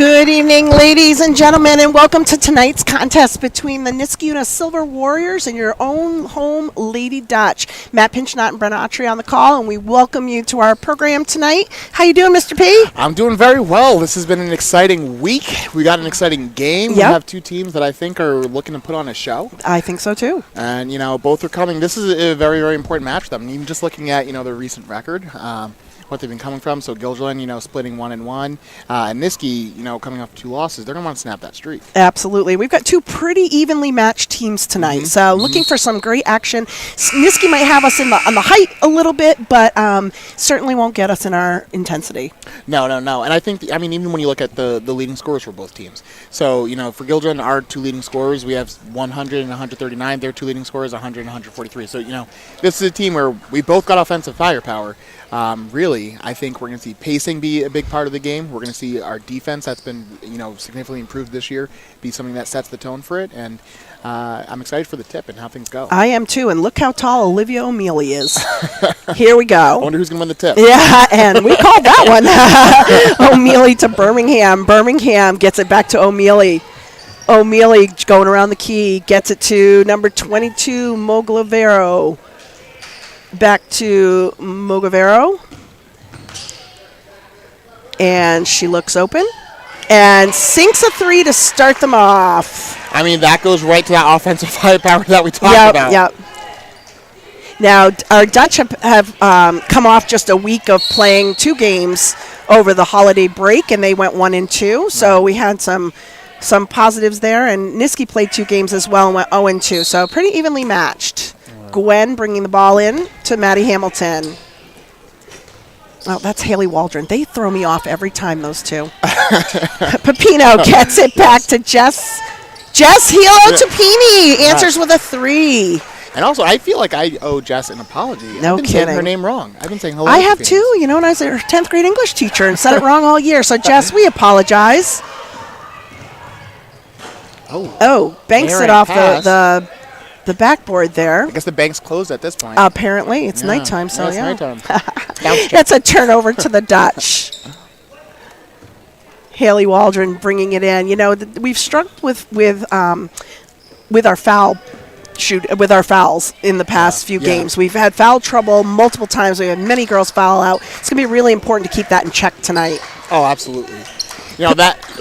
Good evening, ladies and gentlemen, and welcome to tonight's contest between the Niskayuna Silver Warriors and your own home Lady Dutch. Matt Pinchnot and Brenna Autry on the call, and we welcome you to our program tonight. How you doing, Mr. P? I'm doing very well. This has been an exciting week. We got an exciting game. Yep. We have two teams that I think are looking to put on a show. I think so, too. And, both are coming. This is a very, very important match for them. And even just looking at, their recent record, what they've been coming from. So Guilderland, splitting 1-1. And Niskay, coming off 2 losses. They're going to want to snap that streak. Absolutely. We've got 2 pretty evenly matched teams tonight. So looking for some great action. Niskay might have us on the height a little bit, but certainly won't get us in our intensity. No. And I think, even when you look at the leading scorers for both teams. So, for Guilderland, our 2 leading scorers, we have 100 and 139. Their 2 leading scorers, 100 and 143. So, this is a team where we both got offensive firepower. Really, I think we're going to see pacing be a big part of the game. We're going to see our defense that's been, significantly improved this year be something that sets the tone for it. And I'm excited for the tip and how things go. I am too. And look how tall Olivia O'Mealy is. Here we go. I wonder who's going to win the tip. Yeah, and we called that one. O'Mealy to Birmingham. Birmingham gets it back to O'Mealy. O'Mealy going around the key. Gets it to number 22, Moglavero. Back to Mogavero. And she looks open and sinks a 3 to start them off. That goes right to that offensive firepower that we talked about. Yep. Now, our Dutch have come off just a week of playing 2 games over the holiday break, and they went 1-2. So we had some positives there, and Niskay played 2 games as well and went 0-2. So pretty evenly matched. Gwen bringing the ball in to Maddie Hamilton. Oh, that's Haley Waldron. They throw me off every time, those 2. Pepino gets it back to Jess. Jess Hilo Tupini answers with a 3. And also, I feel like I owe Jess an apology. No I've been kidding. saying her name wrong. I've been saying hello. I have too. And I was her 10th grade English teacher and said it wrong all year. So, Jess, we apologize. Oh, banks it off the backboard there. I guess the bank's closed at this point. Apparently. It's nighttime, so it's nighttime. That's a turnover to the Dutch. Haley Waldron bringing it in. We've struggled with our fouls in the past few games. We've had foul trouble multiple times. We had many girls foul out. It's going to be really important to keep that in check tonight. Oh, absolutely.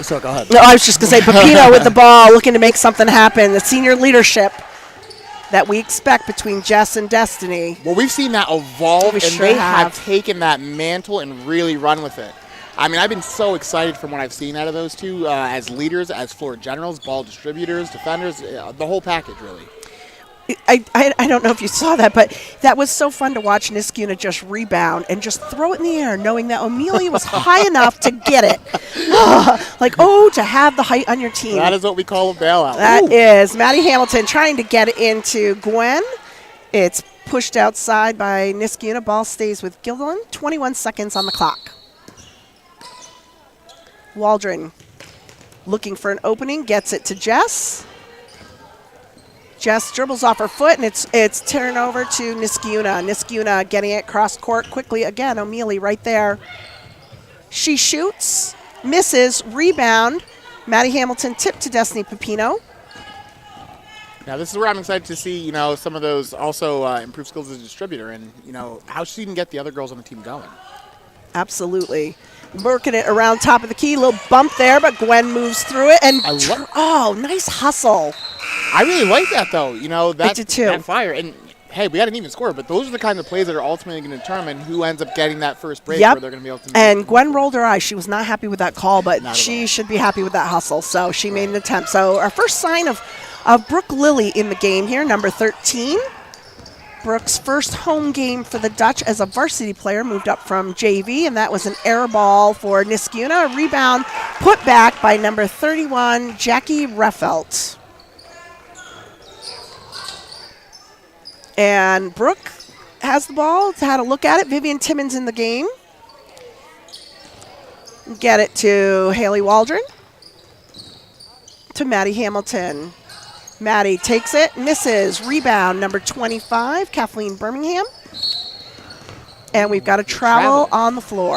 So go ahead. No, I was just going to say, Pepino with the ball, looking to make something happen. The senior leadership that we expect between Jess and Destiny. Well, we've seen that evolve, and they have taken that mantle and really run with it. I've been so excited from what I've seen out of those 2 as leaders, as floor generals, ball distributors, defenders, the whole package, really. I don't know if you saw that, but that was so fun to watch Niskayuna just rebound and just throw it in the air, knowing that O'Mealy was high enough to get it. To have the height on your team. That is what we call a bailout. That is. Maddie Hamilton trying to get it into Gwen. It's Pushed outside by Niskayuna. Ball stays with Guilderland. 21 seconds on the clock. Waldron looking for an opening, gets it to Jess. Jess dribbles off her foot, and it's turned over to Niskayuna. Niskayuna getting it cross court quickly again. O'Mealy right there. She shoots, misses, rebound. Maddie Hamilton tipped to Destiny Pepino. Now, this is where I'm excited to see, some of those also improved skills as a distributor and, how she can get the other girls on the team going. Absolutely. Working it around top of the key. Little bump there, but Gwen moves through it. And nice hustle. I really like that, though. I did too. That fire. And, hey, we had an even score, but those are the kind of plays that are ultimately going to determine who ends up getting that first break where they're going to be able to. And Gwen rolled her eyes. She was not happy with that call, but she should be happy with that hustle. So she made an attempt. So our first sign of Brooke Lilly in the game here, number 13. Brooke's first home game for the Dutch as a varsity player, moved up from JV, and that was an air ball for Niskayuna. A rebound put back by number 31, Jackie Reffelt. And Brooke has the ball, had a look at it. Vivian Timmons in the game. Get it to Haley Waldron. To Maddie Hamilton. Maddie takes it, misses. Rebound, number 25, Kathleen Birmingham. And we've got a travel on the floor.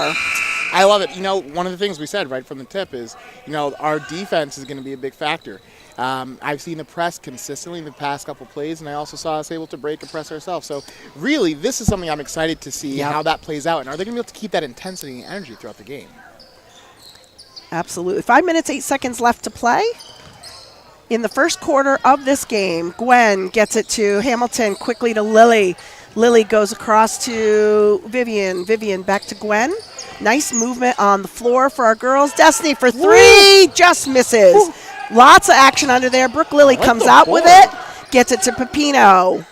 I love it. One of the things we said right from the tip is, our defense is going to be a big factor. I've seen the press consistently in the past couple plays, and I also saw us able to break and press ourselves. So, really, this is something I'm excited to see how that plays out. And are they going to be able to keep that intensity and energy throughout the game? Absolutely. 5 minutes, 8 seconds left to play. In the first quarter of this game, Gwen gets it to Hamilton, quickly to Lily. Lily goes across to Vivian. Vivian back to Gwen. Nice movement on the floor for our girls. Destiny for three, just misses. Woo. Lots of action under there. Brooke Lilly comes out with it, gets it to Pepino.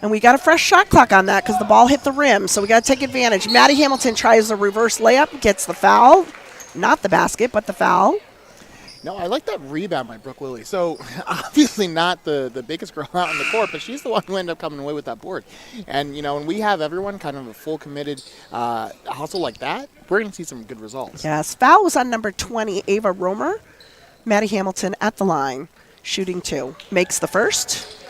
And we got a fresh shot clock on that because the ball hit the rim, so we got to take advantage. Maddie Hamilton tries a reverse layup, gets the foul. Not the basket, but the foul. No, I like that rebound by Brooke Lilly. So, obviously not the biggest girl out on the court, but she's the one who ended up coming away with that board. And, when we have everyone kind of a full committed hustle like that, we're going to see some good results. Yes, foul was on number 20, Ava Romer. Maddie Hamilton at the line, shooting 2. Makes the first.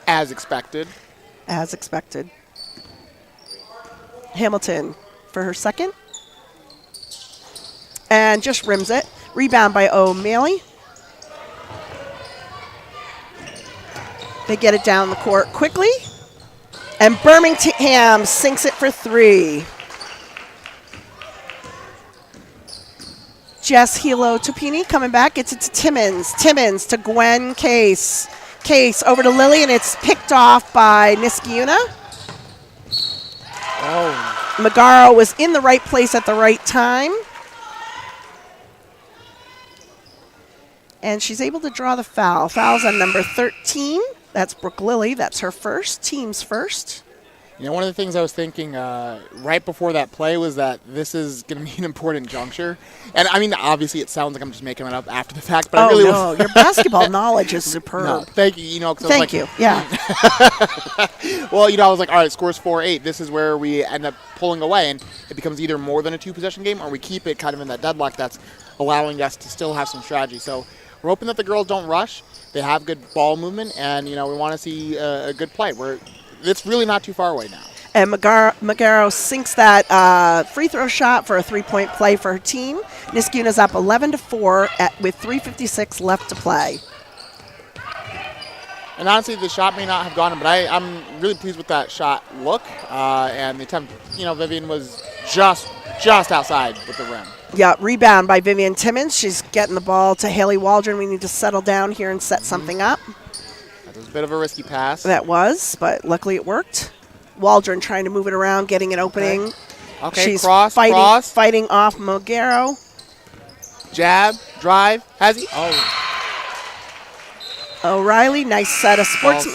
As expected. As expected. Hamilton for her second. And just rims it. Rebound by O'Malley. They get it down the court quickly. And Birmingham sinks it for 3. Jess Hilo Topini coming back. Gets it to Timmons. Timmons to Gwen Case. Case over to Lily, and it's picked off by Niskayuna. Oh. Magaro was in the right place at the right time. And she's able to draw the foul. Foul's on number 13. That's Brooke Lilly. That's her first, team's first. One of the things I was thinking right before that play was that this is going to be an important juncture. And, obviously it sounds like I'm just making it up after the fact, but I really no, your basketball knowledge is superb. No, thank you. Thank you, yeah. Well, I was like, all right, score's 4-8. This is where we end up pulling away, and it becomes either more than a 2-possession game or we keep it kind of in that deadlock that's allowing us to still have some strategy. So we're hoping that the girls don't rush. They have good ball movement, and, we want to see a good play. It's really not too far away now. And Magaro sinks that free throw shot for a 3-point play for her team. Niskayuna's up 11-4 with 3:56 left to play. And honestly, the shot may not have gone in, but I'm really pleased with that shot look and the attempt. Vivian was just outside with the rim. Yeah, rebound by Vivian Timmons. She's getting the ball to Haley Waldron. We need to settle down here and set something up. That was a bit of a risky pass. That was, but luckily it worked. Waldron trying to move it around, getting an opening. Okay, she's cross. fighting off Mogaro. Jab, drive, has he? Oh. O'Reilly, nice set of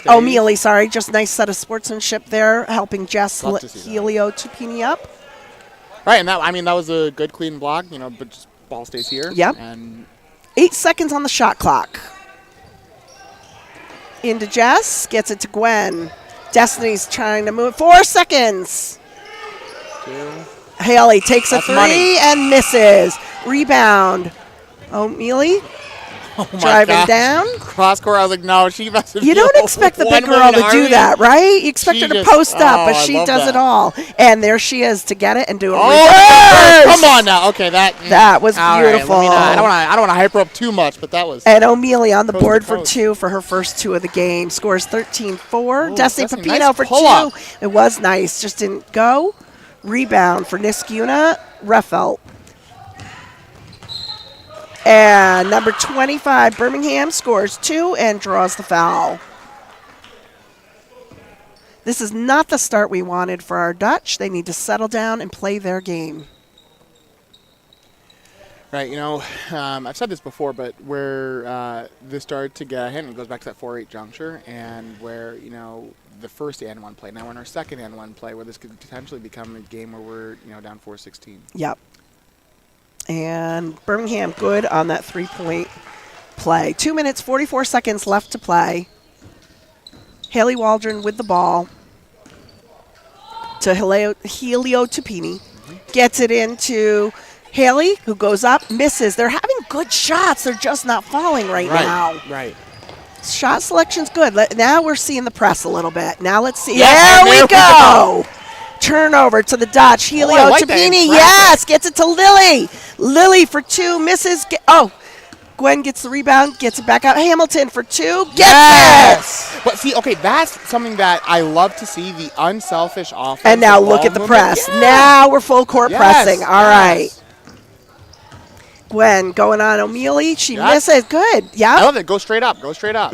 O'Mealy, sorry, just nice set of sportsmanship there, helping Jess Helio Tupini up. Right, and that was a good clean block, but just ball stays here. Yep. And 8 seconds on the shot clock. Into Jess, gets it to Gwen. Destiny's trying to move. 4 seconds. 2. Haley takes a That's 3 money. and misses. Rebound. O'Mealy Oh my driving gosh. down. Cross court. I was like, no, she must have. You don't expect the big girl to do that, right? You expect her to post up, but she does it all. And there she is to get it and do a reverse. Come on now. Okay, That was all beautiful. Right, I don't want to hype her up too much, but that was. And O'Mealy on the Coast to board for coast. 2 for her first 2 of the game. Scores 13-4. Oh, Destiny Destiny, Pepino nice for pull-up. 2. It was nice. Just didn't go. Rebound for Niskayuna. Refelt. And number 25, Birmingham, scores 2 and draws the foul. This is not the start we wanted for our Dutch. They need to settle down and play their game. Right, I've said this before, but where this started to get ahead, it goes back to that 4-8 juncture, and where, the first and 1 play. Now we're in our second and 1 play, where this could potentially become a game where we're, down 4-16. Yep. And Birmingham good on that 3-point play. 2 minutes, 44 seconds left to play. Haley Waldron with the ball to Helio Tupini. Gets it into Haley, who goes up, misses. They're having good shots. They're just not falling right now. Right. Shot selection's good. Now we're seeing the press a little bit. Now let's see. Yes, there we go. Turnover to the Dutch. Helio I like that. Tupini, Impressive. yes, gets it to Lily. Lily for 2, misses. Gwen gets the rebound, gets it back out. Hamilton for 2, gets it. But see, okay, that's something that I love to see, the unselfish offense. And now the look ball at the movement. press. Yeah. Now we're full court pressing. All right. yes. Gwen going on O'Mealy. She Yep. misses. Good. I Yep. love it. Go straight up.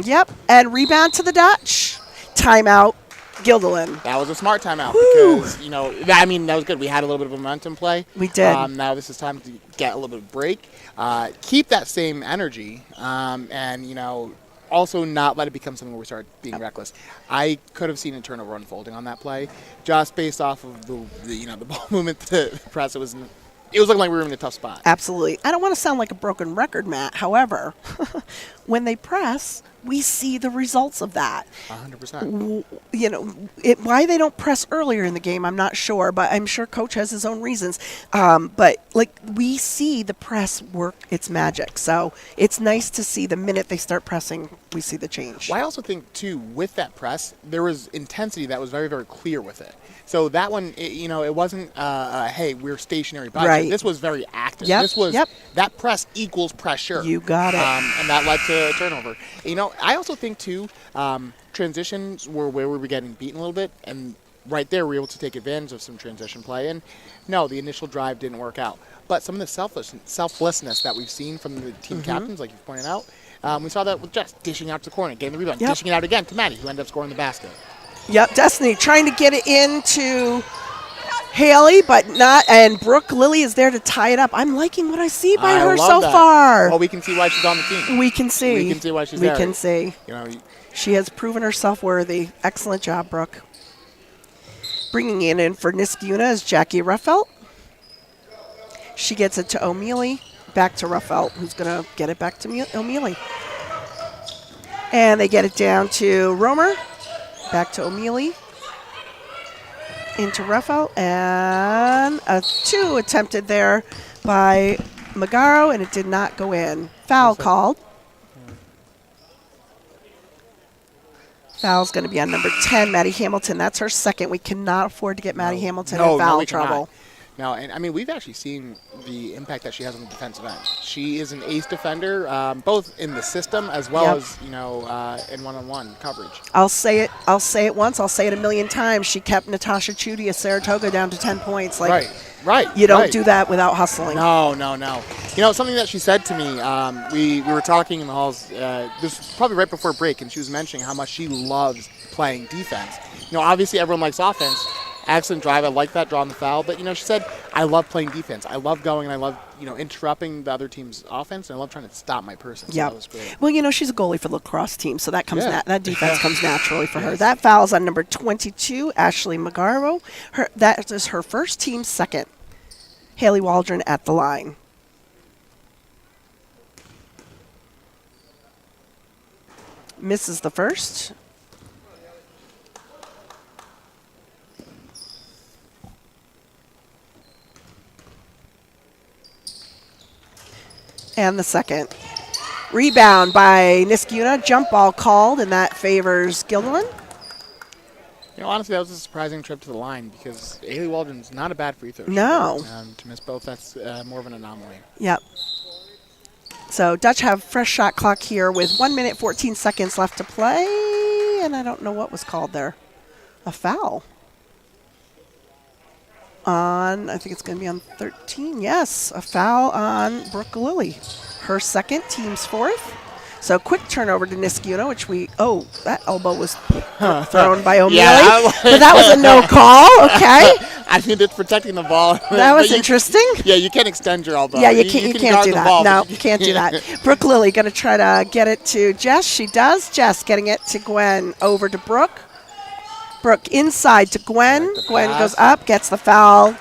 Yep. And rebound to the Dutch. Timeout. Guilderland. That was a smart timeout Woo. because, that was good. We had a little bit of momentum play. We did. Now this is time to get a little bit of break. Keep that same energy and, also not let it become something where we start being reckless. I could have seen a turnover unfolding on that play just based off of the ball movement to the press. It was looking like we were in a tough spot. Absolutely. I don't want to sound like a broken record, Matt. However, when they press, we see the results of that. 100%. Why they don't press earlier in the game, I'm not sure, but I'm sure Coach has his own reasons. But we see the press work its magic. So it's nice to see the minute they start pressing, we see the change. Well, I also think, too, with that press, there was intensity that was very, very clear with it. So that one, it wasn't, hey, we're stationary. Right. This was very active. Yep. This was, that press equals pressure. You got it. And that led to a turnover. I also think, too, transitions were where we were getting beaten a little bit. And right there, we were able to take advantage of some transition play. And no, the initial drive didn't work out. But some of the selflessness that we've seen from the team captains, like you pointed out, we saw that with Jess dishing out to the corner, getting the rebound, dishing it out again to Maddie, who ended up scoring the basket. Yep, Destiny trying to get it into Haley, but not. And Brooke Lily is there to tie it up. I'm liking what I see by her so far. Well, we can see why she's on the team. We can see. We can see why she's there. We can see. She has proven herself worthy. Excellent job, Brooke. Bringing it in for Niskayuna is Jackie Ruffelt. She gets it to O'Mealy. Back to Ruffelt, who's going to get it back to O'Mealy. And they get it down to Romer. Back to O'Mealy. Into Ruffelt. And a 2 attempted there by Magaro, and it did not go in. Foul called. Foul's going to be on number 10, Maddie Hamilton. That's her second. We cannot afford to get Maddie Hamilton in foul trouble. No, and we've actually seen the impact that she has on the defensive end. She is an ace defender, both in the system as well as in one-on-one coverage. I'll say it once. I'll say it a million times. She kept Natasha Chudy of Saratoga down to 10 points. Right. You don't do that without hustling. No. Something that she said to me. We were talking in the halls. This was probably right before break, and she was mentioning how much she loves playing defense. Obviously everyone likes offense. Excellent drive. I like that drawing the foul. But, she said, I love playing defense. I love going and I love, interrupting the other team's offense. And I love trying to stop my person. So that was great. Well, she's a goalie for the lacrosse team. So that comes that defense comes naturally for her. That foul's on number 22, Ashley Magaro. That is her first team second. Haley Waldron at the line. Misses the first. And the second. Rebound by Niskayuna. Jump ball called, and that favors Guilderland. You know, honestly, that was a surprising trip to the line because Ailey Waldron's not a bad free throw shooter. No. To miss both, that's more of an anomaly. Yep. So Dutch have fresh shot clock here with 1 minute, 14 seconds left to play. And I don't know what was called there. A foul. I think it's going to be on 13. Yes, a foul on Brooke Lilly. Her second, team's fourth. So quick turnover to Niskayuna, which that elbow was thrown by O'Mealy. Yeah, but that was a no call, okay. I think it's protecting the ball. That was interesting. Yeah, you can't extend your elbow. Yeah, you can't do that. Ball, no, you can't do that. Brooke Lilly going to try to get it to Jess. She does. Jess getting it to Gwen. Over to Brooke. Brooke inside to Gwen. Gwen goes up, gets the foul.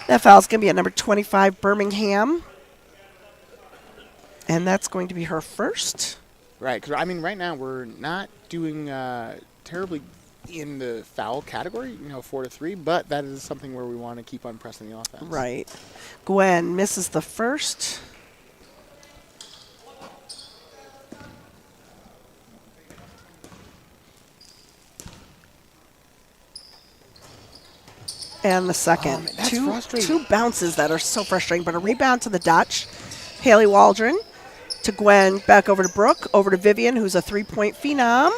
That foul's going to be at number 25, Birmingham. And that's going to be her first. Right, because, I mean, right now we're not doing terribly in the foul category, 4-3, but that is something where we want to keep on pressing the offense. Right. Gwen misses the first. And the second. That's frustrating. Two bounces that are so frustrating, but a rebound to the Dutch. Haley Waldron to Gwen, back over to Brooke, over to Vivian, who's a three-point phenom,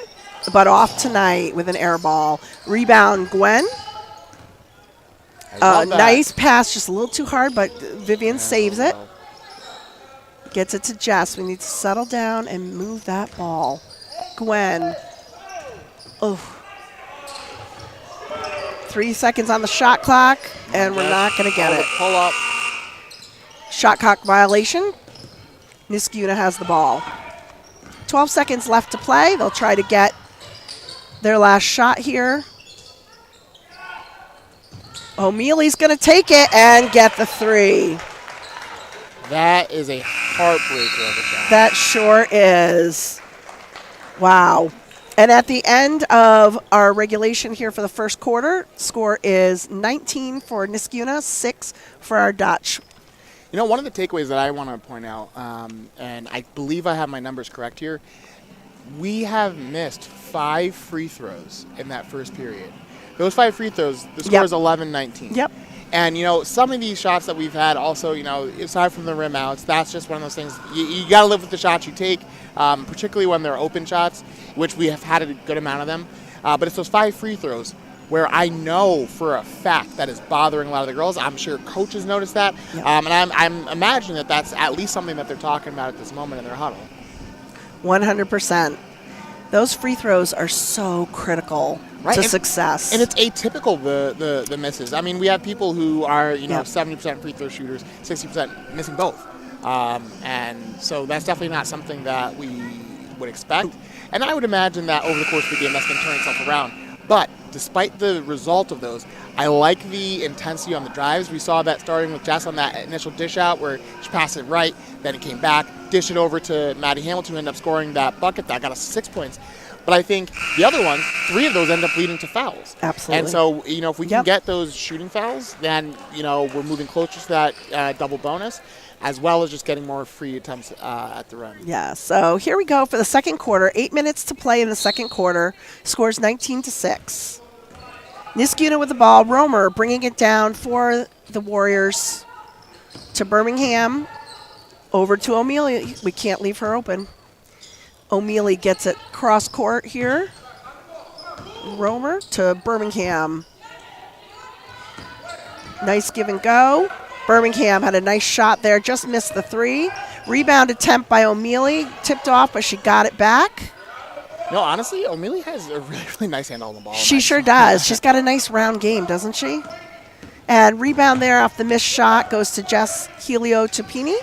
but off tonight with an air ball. Rebound, Gwen. Nice pass, just a little too hard, but Vivian saves it. Gets it to Jess. We need to settle down and move that ball. Gwen. Oh. 3 seconds on the shot clock, and we're not going to get it. Pull up. Shot clock violation. Niskayuna has the ball. 12 seconds left to play. They'll try to get their last shot here. O'Mealy's going to take it and get the three. That is a heartbreaker of a shot. That sure is. Wow. And at the end of our regulation here for the first quarter, score is 19 for Niskayuna, 6 for our Dutch. One of the takeaways that I want to point out, and I believe I have my numbers correct here, we have missed 5 free throws in that first period. Those 5 free throws, the score is 11-19. Yep. And, some of these shots that we've had also, aside from the rim outs, that's just one of those things. You got to live with the shots you take, particularly when they're open shots, which we have had a good amount of them. But it's those 5 free throws where I know for a fact that is bothering a lot of the girls. I'm sure coaches notice that. Yep. And I'm imagining that that's at least something that they're talking about at this moment in their huddle. 100%. Those free throws are so critical to success. And it's atypical, the misses. I mean, we have people who are, 70% free throw shooters, 60% missing both. And so that's definitely not something that we would expect. And I would imagine that over the course of the game, that's going to turn itself around. But despite the result of those, I like the intensity on the drives. We saw that starting with Jess on that initial dish out where she passed it right, then it came back, dished it over to Maddie Hamilton, who ended up scoring that bucket that got us 6 points. But I think the other ones, 3 of those end up leading to fouls. Absolutely. And so, if we can get those shooting fouls, then, we're moving closer to that double bonus, as well as just getting more free attempts at the rim. Yeah, so here we go for the second quarter. 8 minutes to play in the second quarter. Scores 19-6. Niskayuna with the ball. Romer bringing it down for the Warriors to Birmingham. Over to O'Mealy. We can't leave her open. O'Mealy gets it cross court here. Romer to Birmingham. Nice give and go. Birmingham had a nice shot there, just missed the 3. Rebound attempt by O'Mealy, tipped off, but she got it back. Honestly, O'Mealy has a really, really nice handle on the ball. She sure does. She's got a nice round game, doesn't she? And rebound there off the missed shot goes to Jess Helio-Tupini.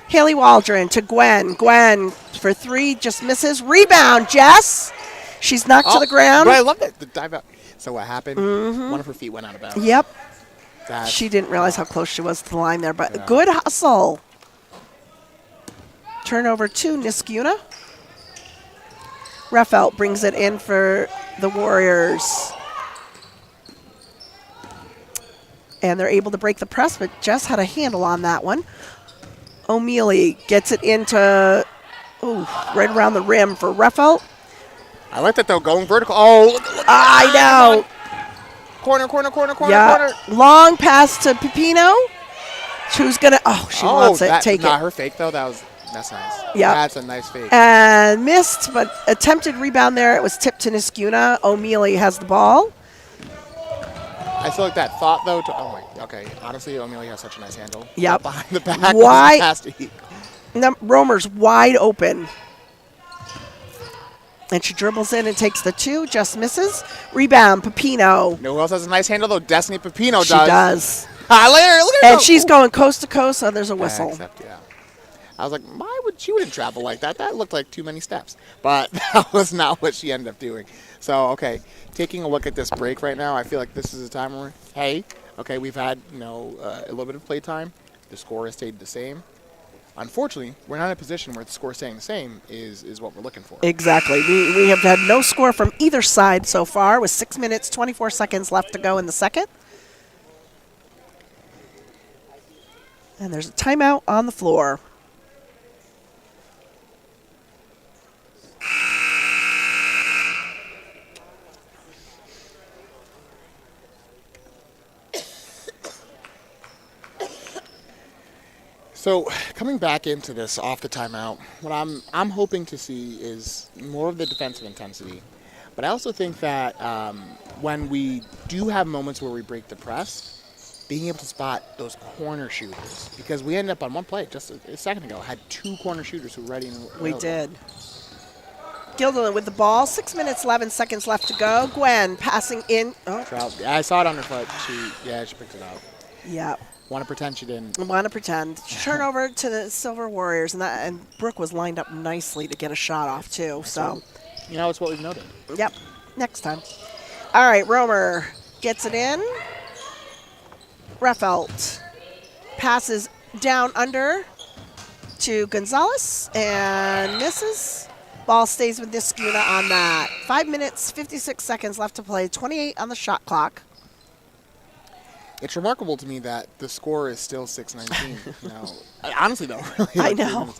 Haley Waldron to Gwen. Gwen for 3, just misses. Rebound, Jess. She's knocked to the ground. Right, I love that. The dive out. So what happened? One of her feet went out of bounds. Yep. She didn't realize how close she was to the line there, but good hustle. Turnover to Niskayuna. Reffelt brings it in for the Warriors. And they're able to break the press, but Jess had a handle on that one. O'Mealy gets it into, right around the rim for Ruffelt. I like that, though, going vertical. Oh, look I know. Corner. Yeah. Long pass to Pepino. Who's going to, she wants it. Take not it. her fake, though. That's nice. Yeah. That's a nice fake. And missed, but attempted rebound there. It was tipped to Niskayuna. O'Mealy has the ball. I still like that thought, though. Okay. Honestly, O'Mealy has such a nice handle. Yep. Behind the back. Why? Romer's wide open. And she dribbles in and takes the 2. Just misses. Rebound, Pepino. You know who else has a nice handle, though? Destiny Pepino does. She does. Look at her. And she's going coast to coast, so there's a whistle. Yeah. I was like, she wouldn't travel like that? That looked like too many steps. But that was not what she ended up doing. So, okay, taking a look at this break right now, I feel like this is a time where, hey, okay, we've had, a little bit of play time. The score has stayed the same. Unfortunately, we're not in a position where the score staying the same is what we're looking for. Exactly. We have had no score from either side so far with 6 minutes, 24 seconds left to go in the second. And there's a timeout on the floor. So coming back into this off the timeout, what I'm hoping to see is more of the defensive intensity. But I also think that when we do have moments where we break the press, being able to spot those corner shooters, because we ended up on one play just a second ago, had 2 corner shooters who were ready. We did. Guilderland with the ball. 6 minutes, 11 seconds left to go. Gwen passing in. Trout. Yeah, I saw it on her foot. She picked it up. Yeah. Want to pretend she didn't. Want to pretend. Turnover to the Silver Warriors, and Brooke was lined up nicely to get a shot off too. So, it's what we've noted. Yep. Next time. All right, Romer gets it in. Ruffelt passes down under to Gonzalez and misses. Ball stays with Niskayuna on that. 5 minutes, 56 seconds left to play. 28 on the shot clock. It's remarkable to me that the score is still 6-19. Honestly, though, really. I know.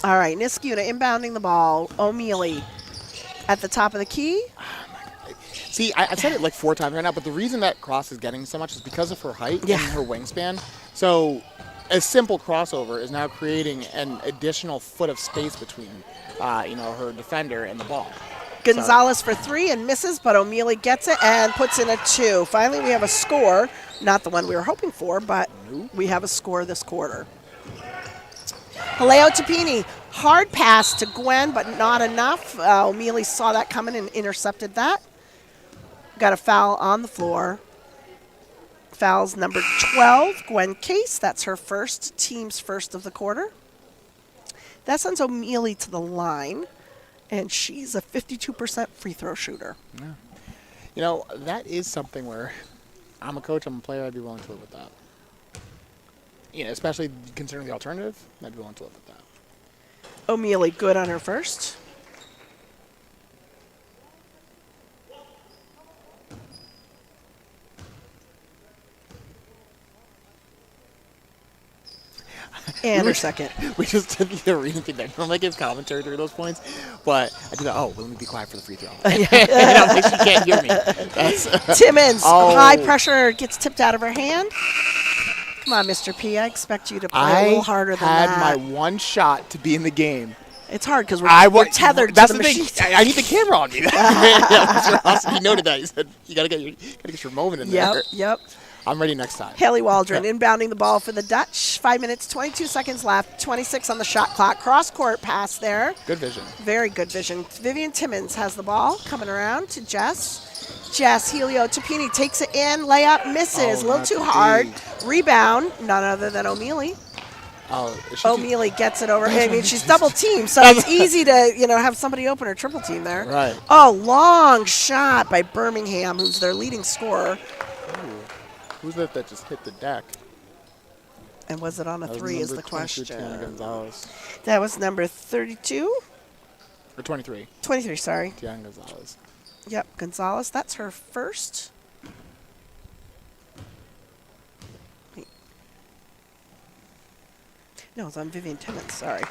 All right, Niskayuna inbounding the ball. O'Mealy at the top of the key. See, I've said it like 4 times right now, but the reason that Cross is getting so much is because of her height and her wingspan. So a simple crossover is now creating an additional foot of space between, her defender and the ball. Gonzalez for 3 and misses, but O'Mealy gets it and puts in a 2. Finally, we have a score. Not the one we were hoping for, but we have a score this quarter. Haleo Tapini, hard pass to Gwen, but not enough. O'Mealy saw that coming and intercepted that. Got a foul on the floor. Foul's number 12, Gwen Case. That's her first, team's first of the quarter. That sends O'Mealy to the line. And she's a 52% free throw shooter. Yeah. That is something where I'm a coach, I'm a player, I'd be willing to live with that. Especially considering the alternative, I'd be willing to live with that. O'Mealy good on her first. And her second. We just did the arena thing there. Normally gives commentary during those points, but I do that. Let me be quiet for the free throw. Like she can't hear me. Timmons, high pressure, gets tipped out of her hand. Come on, Mr. P. I expect you to play a little harder than that. I had my one shot to be in the game. It's hard because we're tethered to the machine. I need the camera on me. He noted that. He said, you got to get your moment in there. Yep. I'm ready next time. Haley Waldron inbounding the ball for the Dutch. 5 minutes, 22 seconds left. 26 on the shot clock. Cross-court pass there. Good vision. Very good vision. Vivian Timmons has the ball. Coming around to Jess. Helio Tapini takes it in. Layup misses. A little too hard. Rebound. None other than O'Mealy. O'Mealy gets it over. I mean, she's double teamed, so it's easy to, have somebody open or triple team there. Right. Long shot by Birmingham, who's their leading scorer. Who's that just hit the deck? And was it on a 3 is the question. Gonzalez. That was number 32? Or 23. 23, sorry. Tiana Gonzalez. Yep, Gonzalez. That's her first. No, it's on Vivian Timmons. Sorry.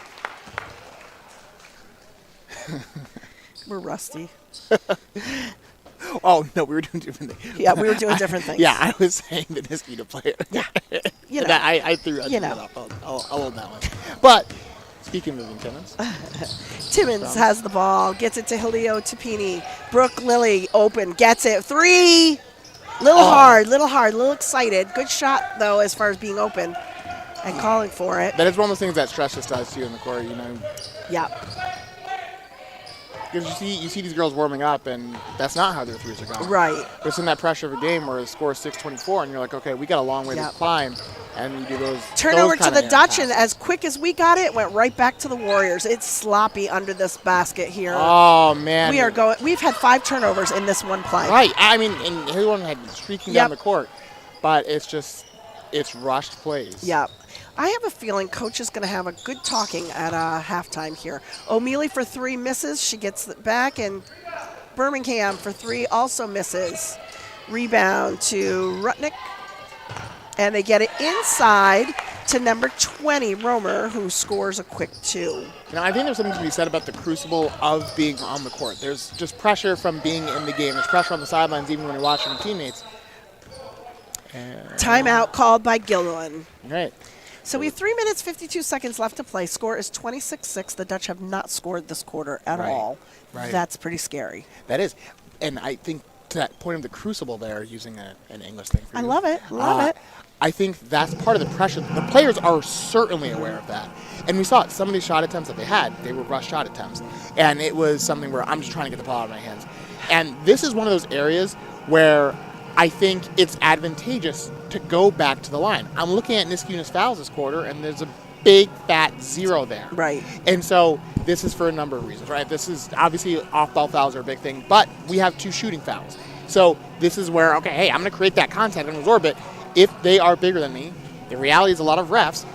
We're rusty. Oh, no, we were doing different things. Yeah, we were doing different things. Yeah, I was saying the Niskayuna player. Yeah. You know. I threw that off. I'll own that one. But speaking of Timmons. Timmons has the ball, gets it to Helio Tapini. Brooke Lilly open, gets it. 3. Hard, little excited. Good shot, though, as far as being open and calling for it. That is one of those things that stress just does to you in the court, you know. Yep. Because you see these girls warming up, and that's not how their threes are going. Right. It's in that pressure of a game where the score is 6-24, and you're like, okay, we got a long way to climb, and you do those. Turnover those to the Dutch, and passes. as quick as we got it, went right back to the Warriors. It's sloppy under this basket here. Oh man. We've had 5 turnovers in this one play. Right. I mean, and everyone had streaking down the court, but it's rushed plays. Yep. I have a feeling Coach is going to have a good talking at halftime here. O'Mealy for 3 misses. She gets it back, and Birmingham for 3 also misses. Rebound to Rutnick, and they get it inside to number 20, Romer, who scores a quick 2. Now, I think there's something to be said about the crucible of being on the court. There's just pressure from being in the game. There's pressure on the sidelines even when you're watching your teammates. Timeout called by Guilderland. Right. So we have 3 minutes, 52 seconds left to play. Score is 26-6. The Dutch have not scored this quarter at all. Right. That's pretty scary. That is. And I think to that point of the crucible there, using an English thing for you. I love it. Love it. I think that's part of the pressure. The players are certainly aware of that. And we saw it. Some of these shot attempts that they had, they were rush shot attempts. And it was something where I'm just trying to get the ball out of my hands. And this is one of those areas where I think it's advantageous to go back to the line. I'm looking at Niskayuna's fouls this quarter, and there's a big, fat 0 there. Right. And so this is for a number of reasons, right? This is obviously off-ball fouls are a big thing, but we have 2 shooting fouls. So this is where, okay, hey, I'm going to create that contact and absorb it. If they are bigger than me, the reality is a lot of refs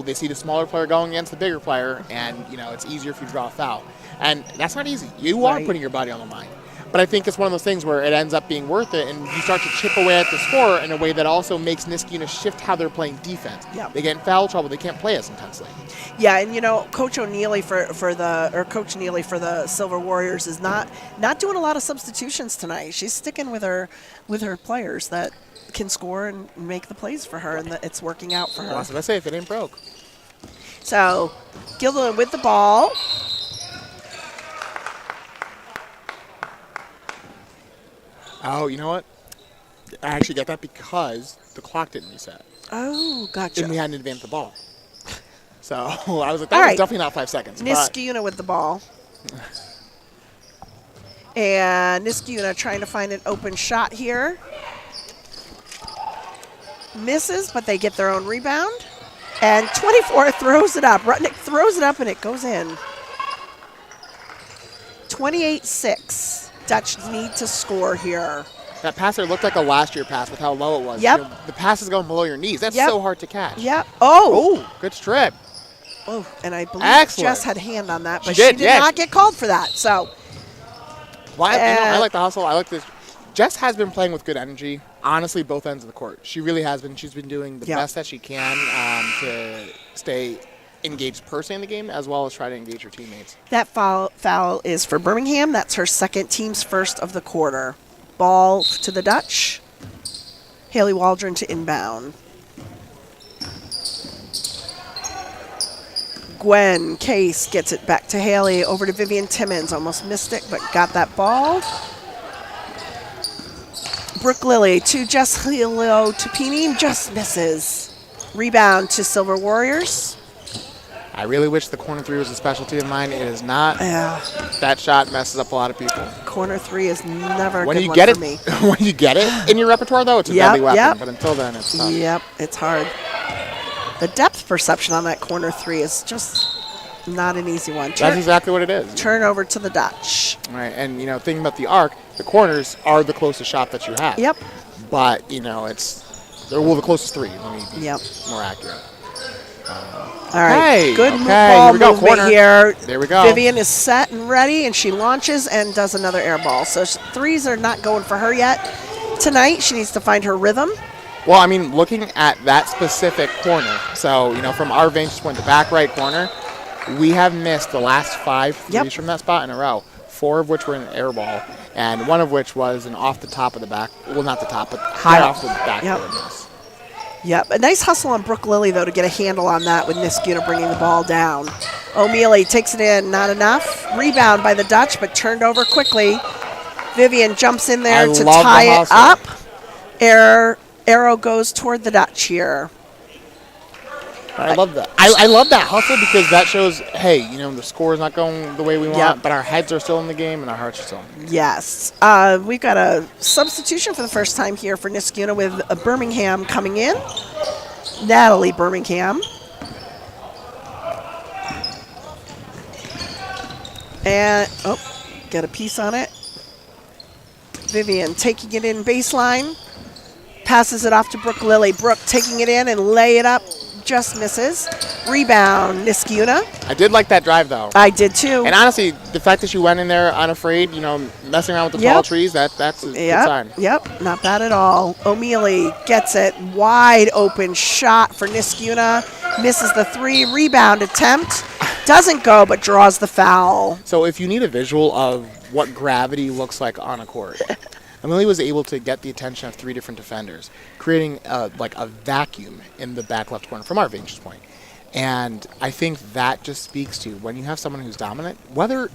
they see the smaller player going against the bigger player, and, you know, it's easier if you draw a foul. And that's not easy. You are putting your body on the line. But I think it's one of those things where it ends up being worth it, and you start to chip away at the score in a way that also makes Niskayuna shift how they're playing defense. Yep. They get in foul trouble; they can't play as intensely. Yeah, and you know, Coach Neely for the Silver Warriors is not doing a lot of substitutions tonight. She's sticking with her players that can score and make the plays for her, and it's working out for her. Well, that's what I say. If it ain't broke. So, Guilderland with the ball. Oh, you know what? I actually got that because the clock didn't reset. Oh, gotcha. And we hadn't advanced the ball. So I was like, that was definitely not 5 seconds. Niskayuna with the ball. And Niskayuna trying to find an open shot here. Misses, but they get their own rebound. And 24 throws it up. Rutnick throws it up, and it goes in. 28-6. Dutch need to score here. That pass there looked like a last year pass with how low it was. Yep. You know, the pass is going below your knees. That's so hard to catch. Yep. Oh. Oh, good strip. Oh, and I believe Excellent. Jess had a hand on that, but she did not get called for that. So, I like the hustle. I like this. Jess has been playing with good energy, honestly, both ends of the court. She really has been. She's been doing the best that she can to stay engaged personally in the game, as well as try to engage her teammates. That foul is for Birmingham. That's her second, team's first of the quarter. Ball to the Dutch. Haley Waldron to inbound. Gwen Case gets it back to Haley. Over to Vivian Timmons. Almost missed it, but got that ball. Brooke Lilly to Jess Helio Tupini. Just misses. Rebound to Silver Warriors. I really wish the corner 3 was a specialty of mine. It is not. Yeah. That shot messes up a lot of people. Corner 3 is never a when good you one get for me. When you get it in your repertoire, though, it's a deadly weapon. But until then, it's tough. Yep, it's hard. The depth perception on that corner 3 is just not an easy one. That's exactly what it is. Turnover to the Dutch. All right, and, you know, thinking about the arc, the corners are the closest shot that you have. Yep. But, you know, the closest 3. Let me be more accurate. All right, good ball here we go. movement Corner. here. There we go. Vivian is set and ready, and she launches and does another air ball. So 3s are not going for her yet. Tonight, she needs to find her rhythm Well, I mean, looking at that specific corner, so, from our vantage point, the back right corner, we have missed the last 5 threes from that spot in a row, 4 of which were an air ball, and 1 of which was an off the top of the back, well, not the top, but high off the backboard. Yep. A nice hustle on Brooke Lilly, though, to get a handle on that with Niskayuna bringing the ball down. O'Mealy takes it in. Not enough. Rebound by the Dutch, but turned over quickly. Vivian jumps in there to tie it up. Arrow goes toward the Dutch here. I love that. I love that hustle because that shows, hey, the score is not going the way we want, but our heads are still in the game and our hearts are still in the game. Yes. We've got a substitution for the first time here for Niskayuna with Birmingham coming in. Natalie Birmingham. And, got a piece on it. Vivian taking it in baseline. Passes it off to Brooke Lilly. Brooke taking it in and lay it up. Just misses. Rebound, Niskayuna. I did like that drive, though. I did, too. And honestly, the fact that she went in there unafraid, messing around with the tall trees, that's a good sign. Yep, not bad at all. O'Mealy gets it. Wide open shot for Niskayuna. Misses the 3. Rebound attempt. Doesn't go, but draws the foul. So if you need a visual of what gravity looks like on a court, Emily was able to get the attention of 3 different defenders, creating a vacuum in the back left corner from our vantage point. And I think that just speaks to when you have someone who's dominant, whether,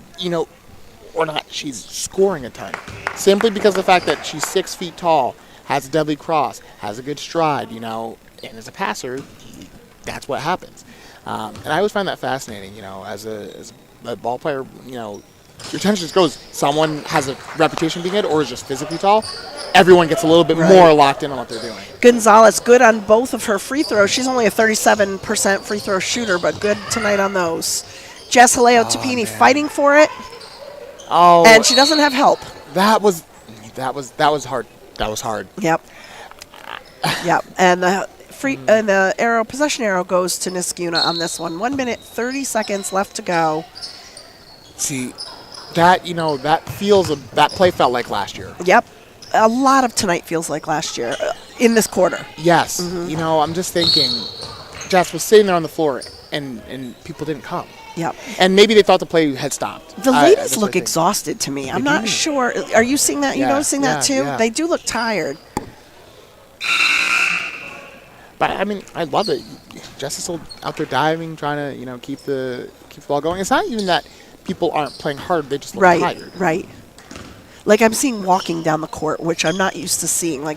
or not she's scoring a ton, simply because of the fact that she's 6 feet tall, has a deadly cross, has a good stride, and as a passer, that's what happens. And I always find that fascinating, as a ball player, your attention just goes, someone has a reputation being good or is just physically tall. Everyone gets a little bit more locked in on what they're doing. Gonzalez good on both of her free throws. She's only a 37% free throw shooter, but good tonight on those. Jess Haleo Tapini fighting for it. Oh, and she doesn't have help. That was hard. That was hard. Yep. And the possession arrow goes to Niskayuna on this one. 1 minute 30 seconds left to go. See, that that play felt like last year. Yep. A lot of tonight feels like last year in this quarter. Yes. I'm just thinking, Jess was sitting there on the floor and people didn't come. Yep. And maybe they thought the play had stopped. The ladies look exhausted to me. I'm not sure. Are you seeing that? You noticing that too? Yeah. They do look tired. But I mean, I love it. Jess is still out there diving, trying to keep the ball going. It's not even that people aren't playing hard; they just look tired. Right. Like I'm seeing walking down the court, which I'm not used to seeing. All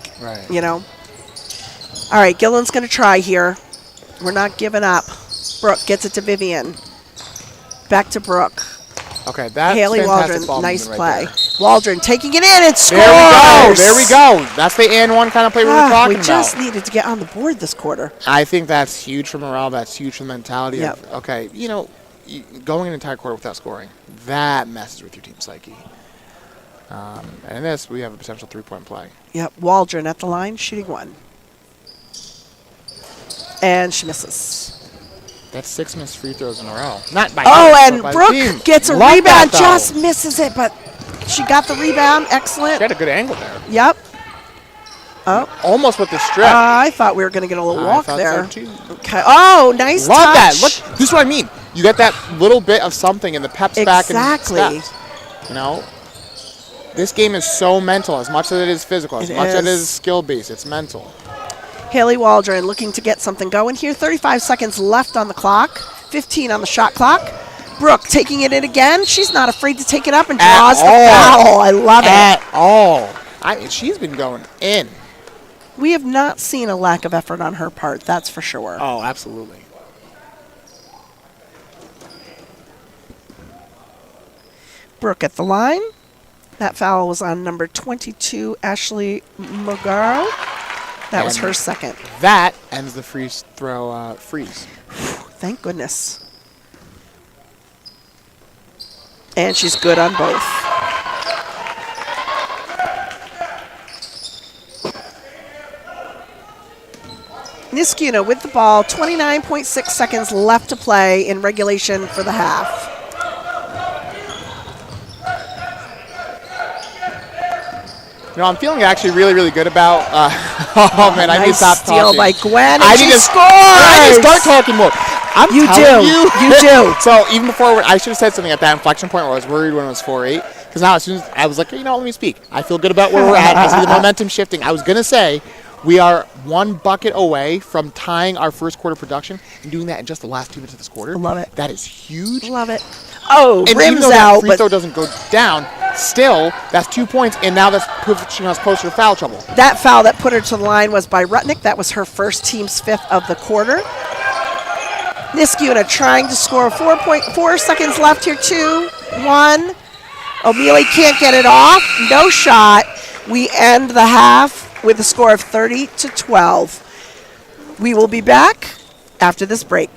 right, Gillen's going to try here. We're not giving up. Brooke gets it to Vivian. Back to Brooke. Okay, that's Haley fantastic Waldron, ball nice movement play. right there. Waldron taking it in and scores. There we go. That's the and one kind of play we were talking about. We just needed to get on the board this quarter. I think that's huge for morale. That's huge for the mentality. Yep. Of, okay, going an entire quarter without scoring, that messes with your team psyche. And in this, we have a potential 3-point play. Yep, Waldron at the line, shooting 1. And she misses. That's 6 missed free throws in a row. Not by and by Brooke the team. gets a Love rebound, that, just misses it, but she got the rebound. Excellent. She had a good angle there. Yep. Oh. Almost with the strip. I thought we were going to get a little walk there. So too. Okay. Oh, nice Love touch. that. Look, this is what I mean. You get that little bit of something and the peps back and steps. This game is so mental, as much as it is physical, as much as it is skill-based. It's mental. Haley Waldron looking to get something going here. 35 seconds left on the clock. 15 on the shot clock. Brooke taking it in again. She's not afraid to take it up and draws the foul. I love it. At all. She's been going in. We have not seen a lack of effort on her part, that's for sure. Oh, absolutely. Brooke at the line. That foul was on number 22, Ashley Mogaro. That was her second. That ends the free throw freeze. Thank goodness. And she's good on both. Niskayuna with the ball, 29.6 seconds left to play in regulation for the half. I'm feeling actually really, really good about. Oh man, I need to stop steal talking. by Gwen, and I she need to scores. I need to start talking more. I'm You telling do. you. You do. So even before, I should have said something at that inflection point where I was worried when it was 4-8. Because now as soon as I was like, let me speak. I feel good about where we're at. I see the momentum shifting. I was gonna say we are one bucket away from tying our first quarter production and doing that in just the last 2 minutes of this quarter. Love it. That is huge. Love it. Oh, And even rims though that out, free throw doesn't go down, still that's 2 points, and now that's pushing us closer to foul trouble. that foul that put her to the line was by Rutnick. That was her first, team's 5th of the quarter. Niskayuna trying to score. 4.4 seconds left here. 2, 1. O'Mealy can't get it off. No shot. We end the half with a score of 30-12. We will be back after this break.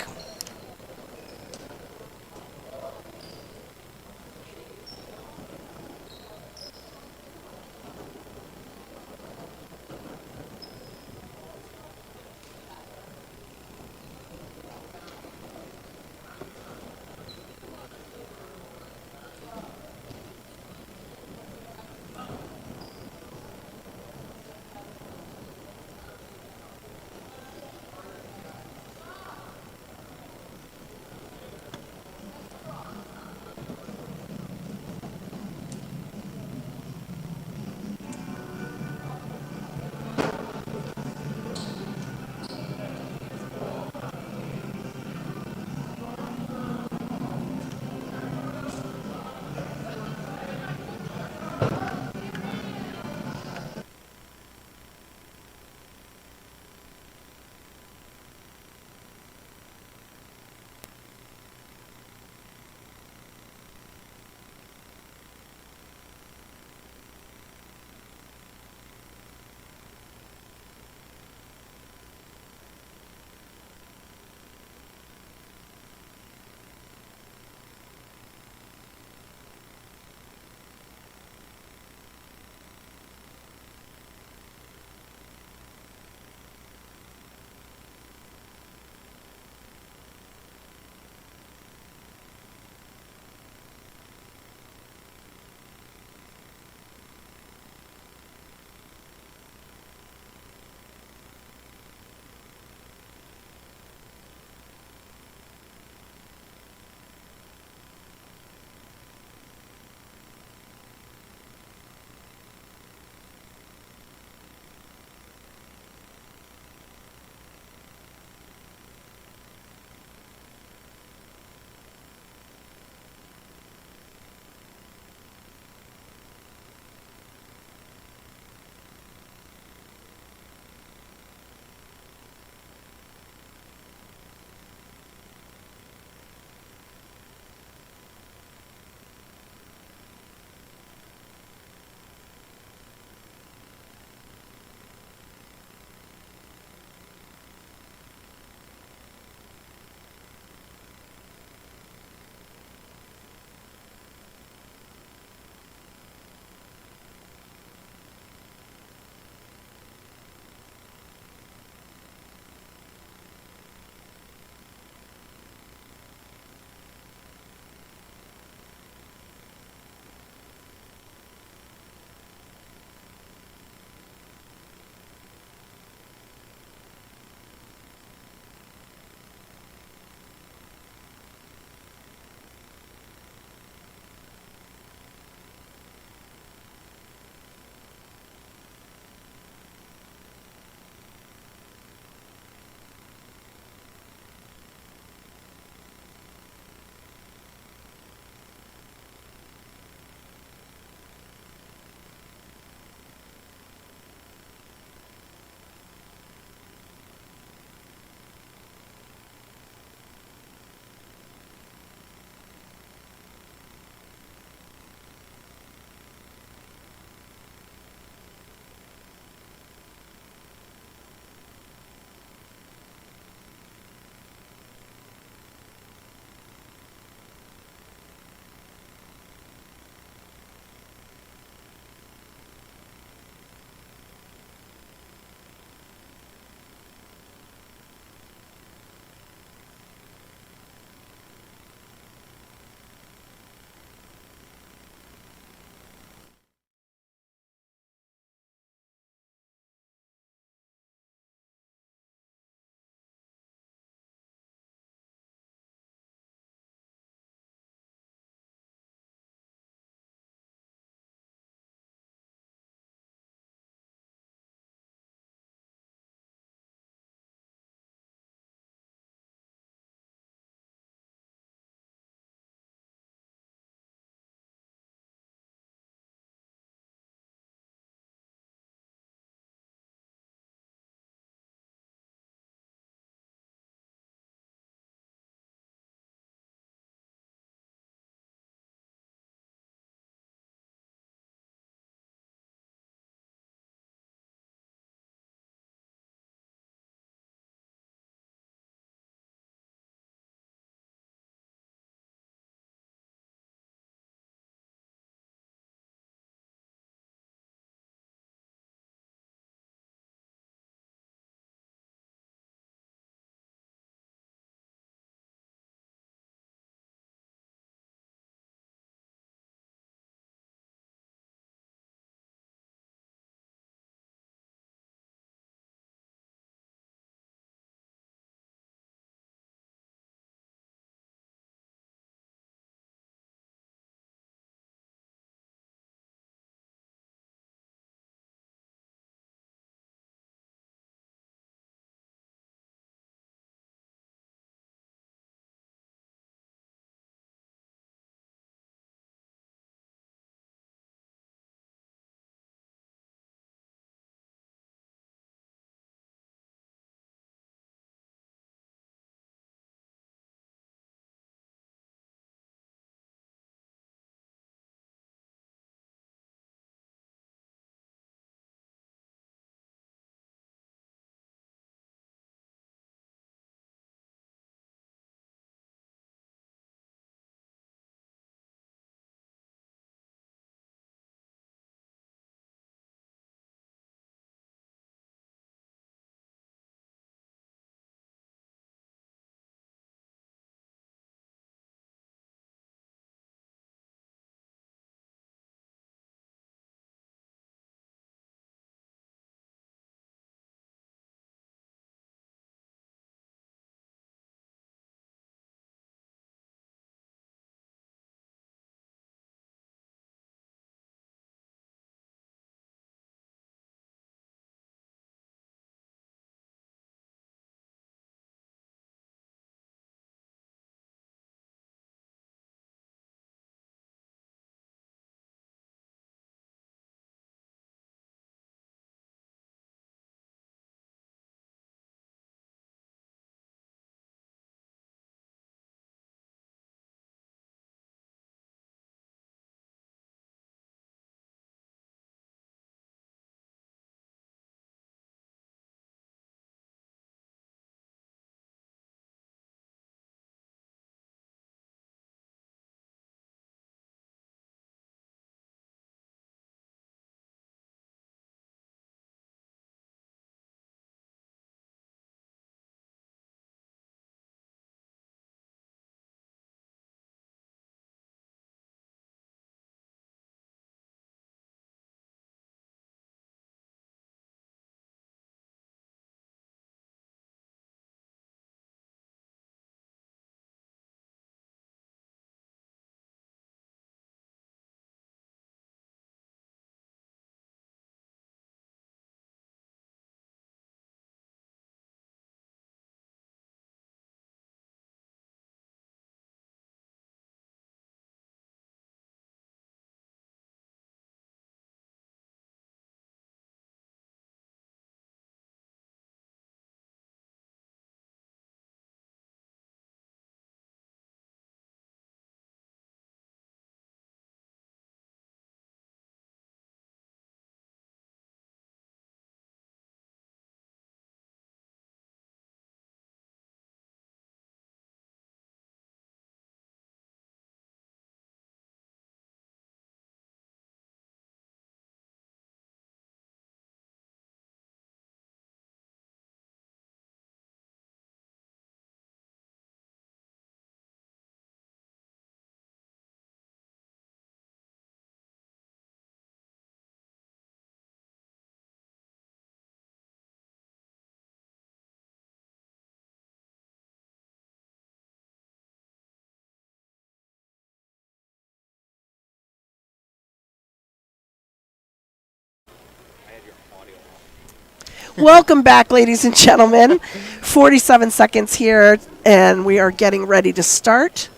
Welcome back, ladies and gentlemen. 47 seconds here, and we are getting ready to start.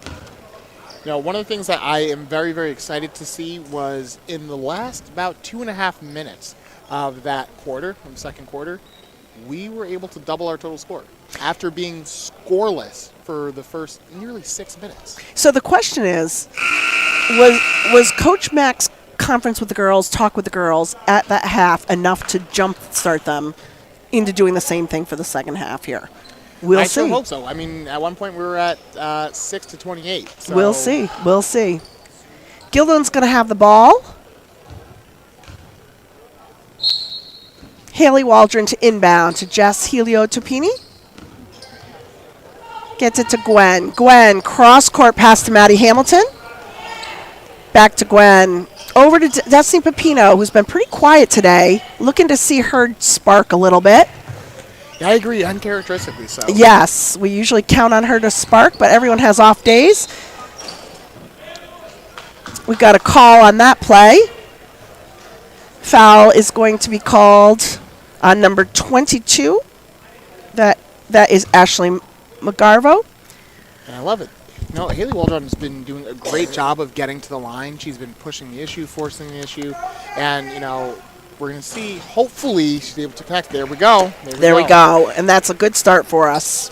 One of the things that I am very, very excited to see was in the last about 2.5 minutes of that quarter, from the second quarter, we were able to double our total score after being scoreless for the first nearly 6 minutes. So the question is, was Coach Mack's conference with the girls, talk with the girls at that half enough to jump start them into doing the same thing for the second half here? We'll see. I sure hope so. I mean, at one point we were at 6-28. So. We'll see. We'll see. Guilderland's going to have the ball. Haley Waldron to inbound to Jess Helio-Topini. Gets it to Gwen. Gwen, cross-court pass to Maddie Hamilton. Back to Gwen. Over to Destiny Pepino, who's been pretty quiet today. Looking to see her spark a little bit. Yeah, I agree, uncharacteristically so. Yes, we usually count on her to spark, but everyone has off days. We've got a call on that play. Foul is going to be called on number 22. That is Ashley McGarvo. And I love it. Haley Waldron has been doing a great job of getting to the line. She's been pushing the issue, forcing the issue. And, we're going to see, hopefully, she's able to connect. There we go. There we go. And that's a good start for us.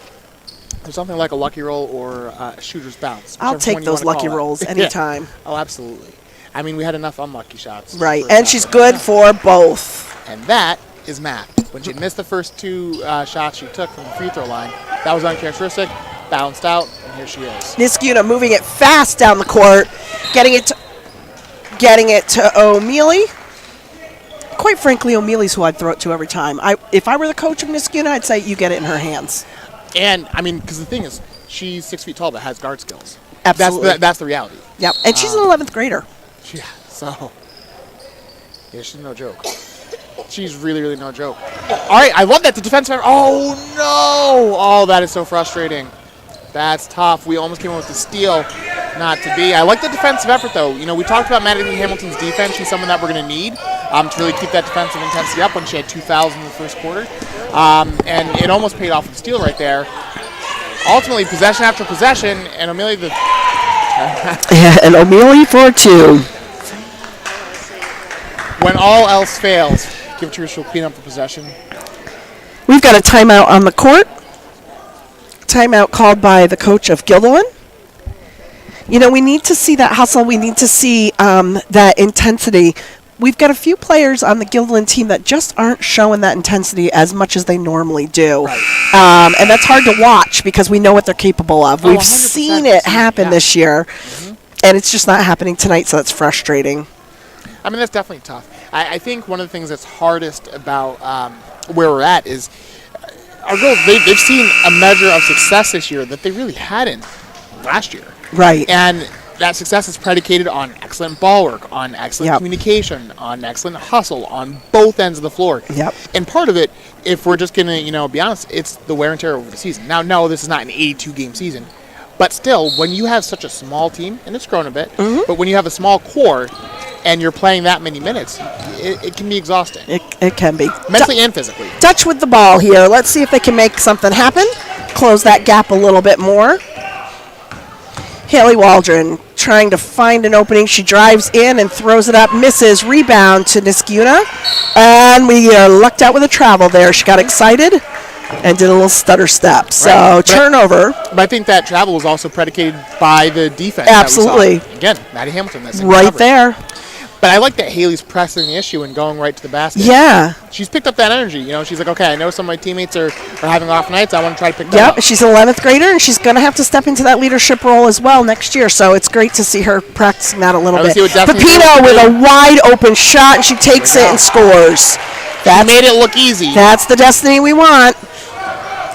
There's something like a lucky roll or a shooter's bounce. I'll take those lucky rolls anytime. Yeah. Oh, absolutely. I mean, we had enough unlucky shots. Right, and she's good for both. And that is Matt. When she missed the first two shots she took from the free throw line, that was uncharacteristic, bounced out, and here she is. Niskayuna moving it fast down the court, getting it to O'Mealy. Quite frankly, O'Mealy's who I'd throw it to every time. If I were the coach of Niskayuna, I'd say you get it in her hands. And, I mean, because the thing is, she's 6 feet tall but has guard skills. Absolutely. That's the reality. Yep, and she's an 11th grader. Yeah, so, yeah, she's no joke. She's really, really no joke. All right, I love that. The defensive effort. Oh, no. Oh, that is so frustrating. That's tough. We almost came up with the steal. Not to be. I like the defensive effort, though. We talked about Maddie Hamilton's defense. She's someone that we're going to need to really keep that defensive intensity up when she had 2 fouls in the first quarter. And it almost paid off with the steal right there. Ultimately, possession after possession, and O'Mealy and O'Mealy for 2. When all else fails, give it to her, she'll clean up the possession. We've got a timeout on the court. Timeout called by the coach of Guilderland. We need to see that hustle. We need to see that intensity. We've got a few players on the Guilderland team that just aren't showing that intensity as much as they normally do. Right. And that's hard to watch because we know what they're capable of. We've 100% seen it happen this year, and it's just not happening tonight, so that's frustrating. I mean, that's definitely tough. I think one of the things that's hardest about where we're at is our girls, they've seen a measure of success this year that they really hadn't last year. Right. And that success is predicated on excellent ball work, on excellent communication, on excellent hustle on both ends of the floor. Yep. And part of it, if we're just going to, be honest, it's the wear and tear over the season. Now, no, this is not an 82-game season. But still, when you have such a small team, and it's grown a bit, but when you have a small core and you're playing that many minutes, it can be exhausting. It can be. Mentally and physically. Dutch with the ball here. Let's see if they can make something happen. Close that gap a little bit more. Haley Waldron trying to find an opening. She drives in and throws it up. Misses. Rebound to Niskayuna. And we lucked out with a travel there. She got excited and did a little stutter step. So turnover. But I think that travel was also predicated by the defense. Absolutely. That we saw. Again, Maddie Hamilton. That's right there. But I like that Haley's pressing the issue and going right to the basket. Yeah. She's picked up that energy. She's like, okay, I know some of my teammates are having off nights. I want to try to pick that up. Yep, she's an 11th grader, and she's going to have to step into that leadership role as well next year. So it's great to see her practicing that a little bit. Pepino with a wide open shot, and she takes it and scores. That made it look easy. That's the destiny we want.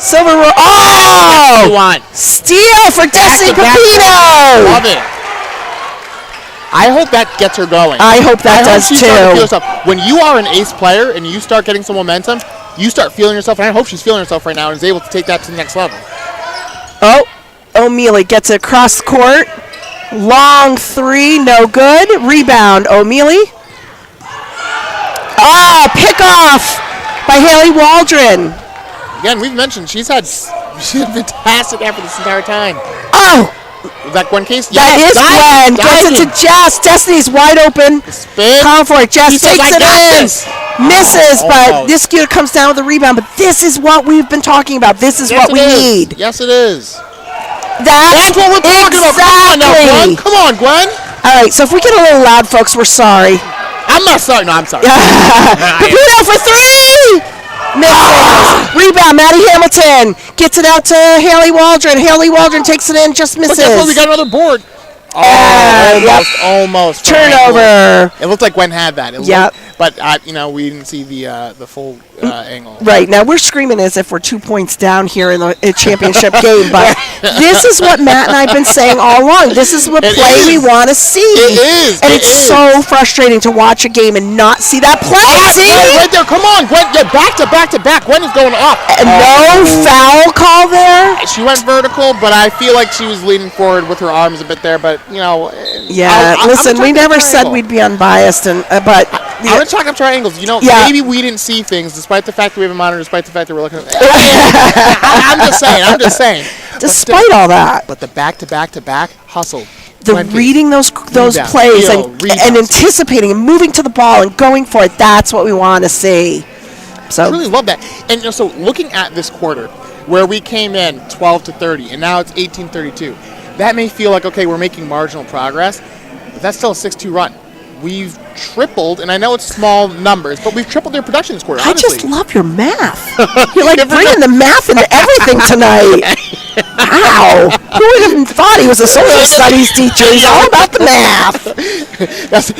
Silver roll. Oh! Steal for Destiny Pepino! Love it. I hope that gets her going. I hope that does too. When you are an ace player and you start getting some momentum, you start feeling yourself, and I hope she's feeling herself right now and is able to take that to the next level. Oh, O'Mealy gets it across the court. Long three, no good. Rebound, O'Mealy. Oh, pick off by Haley Waldron. Again, we've mentioned she's had fantastic effort this entire time. Oh! Was that Gwen Case? That is Gwen. Gets it to Jess. Destiny's wide open. Spin. Calling for it. Jess takes it in. Misses, but Niskayuna comes down with a rebound. But this is what we've been talking about. This is what we need. Yes, it is. That's what we're talking about. Come on now, Gwen. Come on, Gwen. All right, so if we get a little loud, folks, we're sorry. I'm not sorry. No, I'm sorry. Caputo for three. Misses. Rebound, Maddie Hamilton gets it out to Haley Waldron. Haley Waldron takes it in, just misses. But guess what? We got another board. Almost. Turnover. It looked like Gwen had that. Yep. But we didn't see the full angle. Right now, we're screaming as if we're 2 points down here in the championship game. But this is what Matt and I've been saying all along. This is what we want to see. It is. And it's so frustrating to watch a game and not see that play. See? Right there. Come on, Gwen. Yeah, back to back to back. Gwen is going up. No foul call there. She went vertical, but I feel like she was leaning forward with her arms a bit there. But yeah. Listen, we never said we'd be unbiased, but. I'm going to chalk up to our angles. Maybe we didn't see things, despite the fact that we have a monitor, despite the fact that we're looking at I'm just saying. Despite all that. But the back-to-back hustle. Reading those plays and anticipating and moving to the ball and going for it, that's what we want to see. So I really love that. And so looking at this quarter, where we came in 12-30, and now it's 18-32, that may feel like, okay, we're making marginal progress, but that's still a 6-2 run. We've tripled, and I know it's small numbers, but we've tripled their production this quarter, honestly. I just love your math. You're like bringing the math into everything tonight. Wow. Who would have thought he was a social studies teacher? He's all about the math.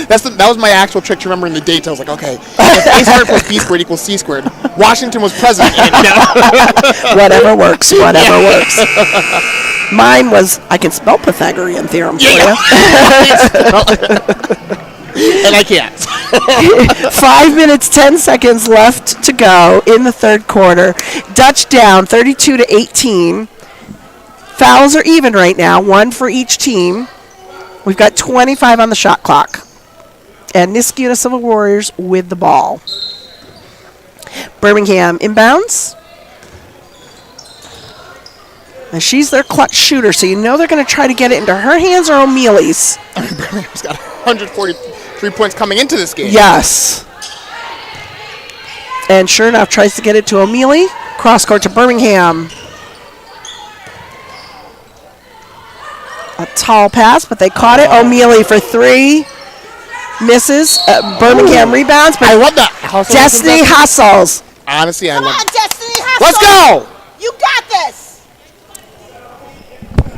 That was my actual trick to remembering the dates. I was like, okay, if A squared plus B squared equals C squared, Washington was president. Whatever works. Mine was, I can spell Pythagorean theorem for you. And I can't. 5 minutes, 10 seconds left to go in the third quarter. Dutch down 32-18. Fouls are even right now, one for each team. We've got 25 on the shot clock. And Niskayuna Civil Warriors with the ball. Birmingham inbounds. And she's their clutch shooter, so you know they're going to try to get it into her hands or O'Mealy's. Birmingham's got 143 points coming into this game. Yes. And sure enough, tries to get it to O'Mealy. Cross court to Birmingham. A tall pass, but they caught it. O'Mealy for three. Misses. Birmingham rebounds. But I love that. Destiny hustles. Honestly, I love it. Destiny hustle. Let's go. You got this.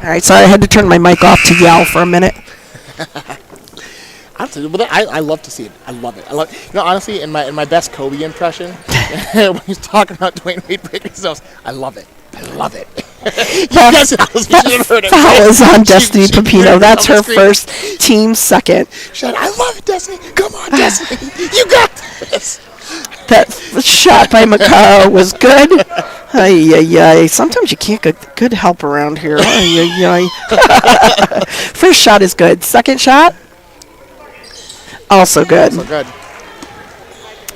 All right, sorry, I had to turn my mic off to yell for a minute. I love to see it. I love it. Honestly, in my best Kobe impression, when he's talking about Dwayne Wade breaking his nose, I love it. That foul is on Destiny Pepino. That's her first, team second. I love it, Destiny. Come on, Destiny. You got this. That shot by Macaro was good. Ay. Sometimes you can't get good help around here. Ay. First shot is good. Second shot, also good.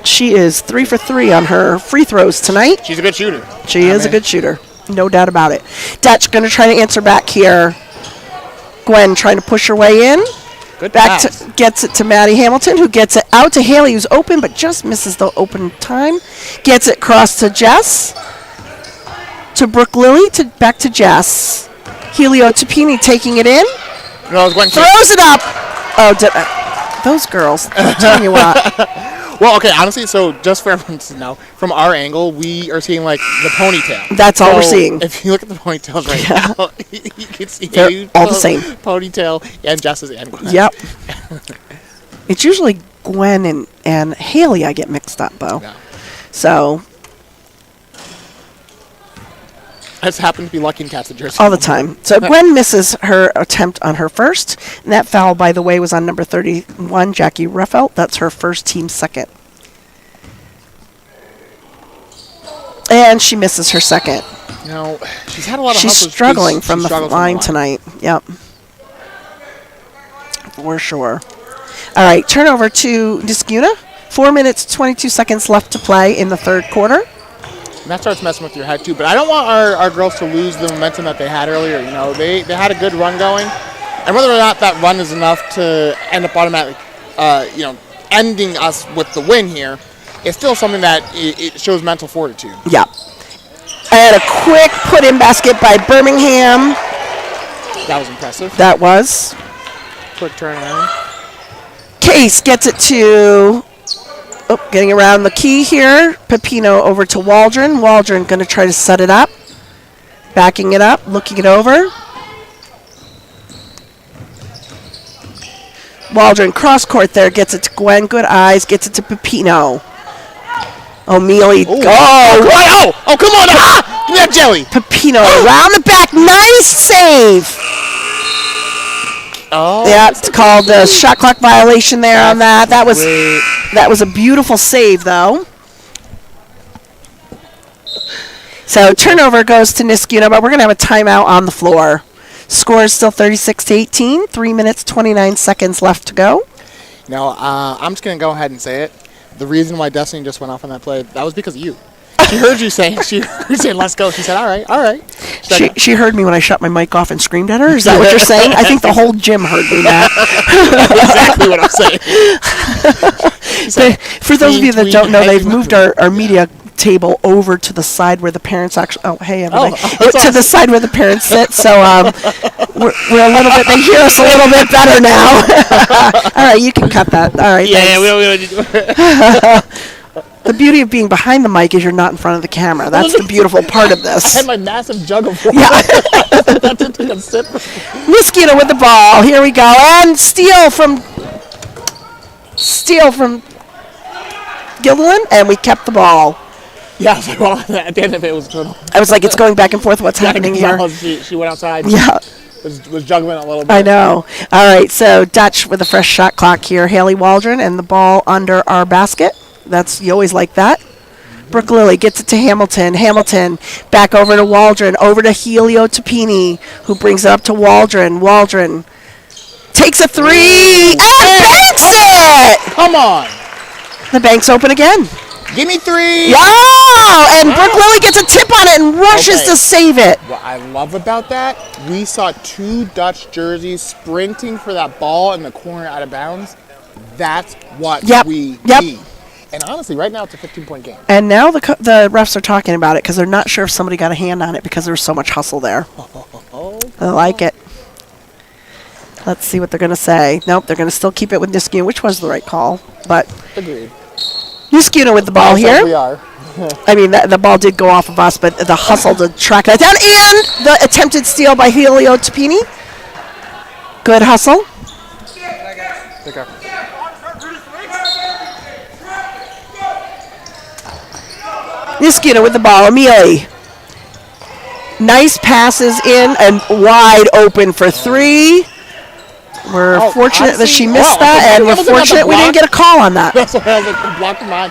She is 3 for 3 on her free throws tonight. She's a good shooter. She is a good shooter. No doubt about it. Dutch going to try to answer back here. Gwen trying to push her way in. Good back pass. Gets it to Maddie Hamilton, who gets it out to Haley, who's open, but just misses the open time. Gets it across to Jess. To Brooke Lilly, back to Jess. Helio Tapini taking it in. No, throws it up. Oh, those girls. I'm telling you what. Well, okay, honestly, so just for everyone to know, from our angle, we are seeing, like, the ponytail. That's all we're seeing. If you look at the ponytails right now, you can see they're all the same. Ponytail and Jess's and Gwen. Yep. It's usually Gwen and Haley I get mixed up, Bo. Yeah. So. I just happen to be lucky and catch the jersey. All the time. So Gwen misses her attempt on her first. And that foul, by the way, was on number 31, Jackie Ruffelt. That's her first, team second. And she misses her second. No, she's had a lot of She's struggling from the line tonight. Yep. For sure. All right, turnover to Niskayuna. 4 minutes, 22 seconds left to play in the third quarter. And that starts messing with your head too. But I don't want our girls to lose the momentum that they had earlier. You know, they had a good run going, and whether or not that run is enough to end up automatically, ending us with the win here, it's still something that it shows mental fortitude. Yeah. And a quick put-in basket by Birmingham. That was impressive. That was. Quick turnaround. Case gets it to, getting around the key here. Pepino over to Waldron. Waldron going to try to set it up. Backing it up, looking it over. Waldron cross court there, gets it to Gwen. Good eyes, gets it to Pepino. O'Mealy. Oh, come on. Ah! Give me that jelly. Pepino around the back. Nice save. Oh. Yeah, it's called a shot clock violation there on that. That was a beautiful save, though. So turnover goes to Niskayuna, but we're going to have a timeout on the floor. Score is still 36-18. 3 minutes, 29 seconds left to go. Now, I'm just going to go ahead and say it. The reason why Destiny just went off on that play, that was because of you. She heard you saying, let's go. She said, all right. She heard me when I shut my mic off and screamed at her? Is that what you're saying? I think the whole gym heard me, Matt. Exactly what I'm saying. For those of you that don't know, they've moved our media table over to the side where the parents actually, everybody. To the side where the parents sit, so we're a little bit, they hear us a little bit better now. All right, you can cut that. All right, yeah, we don't. The beauty of being behind the mic is you're not in front of the camera. That's the beautiful part of this. I had my massive jug of water. Yeah. That didn't take a sip. Niskayuna with the ball. Here we go. And steal from Guilderland, and we kept the ball. Yeah, I was like, well, at the end of it was turtle. I was like, it's going back and forth. What's happening here? She went outside. Yeah. Was juggling a little bit. I know. All right, so Dutch with a fresh shot clock here. Haley Waldron and the ball under our basket. You always like that. Brooke Lilly gets it to Hamilton. Hamilton back over to Waldron. Over to Helio Tapini, who brings it up to Waldron. Waldron takes a three and banks it! Come on. The bank's open again. Give me three. Yeah! And Brooke Lilly gets a tip on it and rushes to save it. What I love about that, we saw two Dutch jerseys sprinting for that ball in the corner out of bounds. That's what we need. And honestly, right now it's a 15-point game. And now the refs are talking about it because they're not sure if somebody got a hand on it because there was so much hustle there. I like it. Let's see what they're going to say. Nope, they're going to still keep it with Niskayuna, which was the right call. But agreed. Niskayuna with the ball here. We are. I mean, the ball did go off of us, but the hustle to track that down. And the attempted steal by Helio Tapini. Good hustle. Okay. Niskayuna with the ball. Amelie. Nice passes in and wide open for three. We're fortunate that she missed that, and we're fortunate we didn't get a call on that. That's what I was like, blocked mine.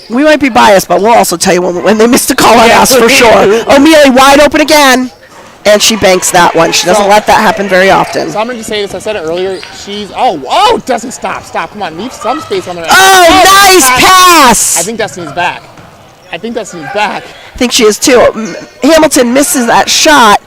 We might be biased, but we'll also tell you when they missed a call on us for sure. Amelie wide open again, and she banks that one. She doesn't let that happen very often. So I'm going to say this. I said it earlier. Destiny, stop. Come on, leave some space on there. Nice pass. I think Destiny's back. I think she is too. Hamilton misses that shot,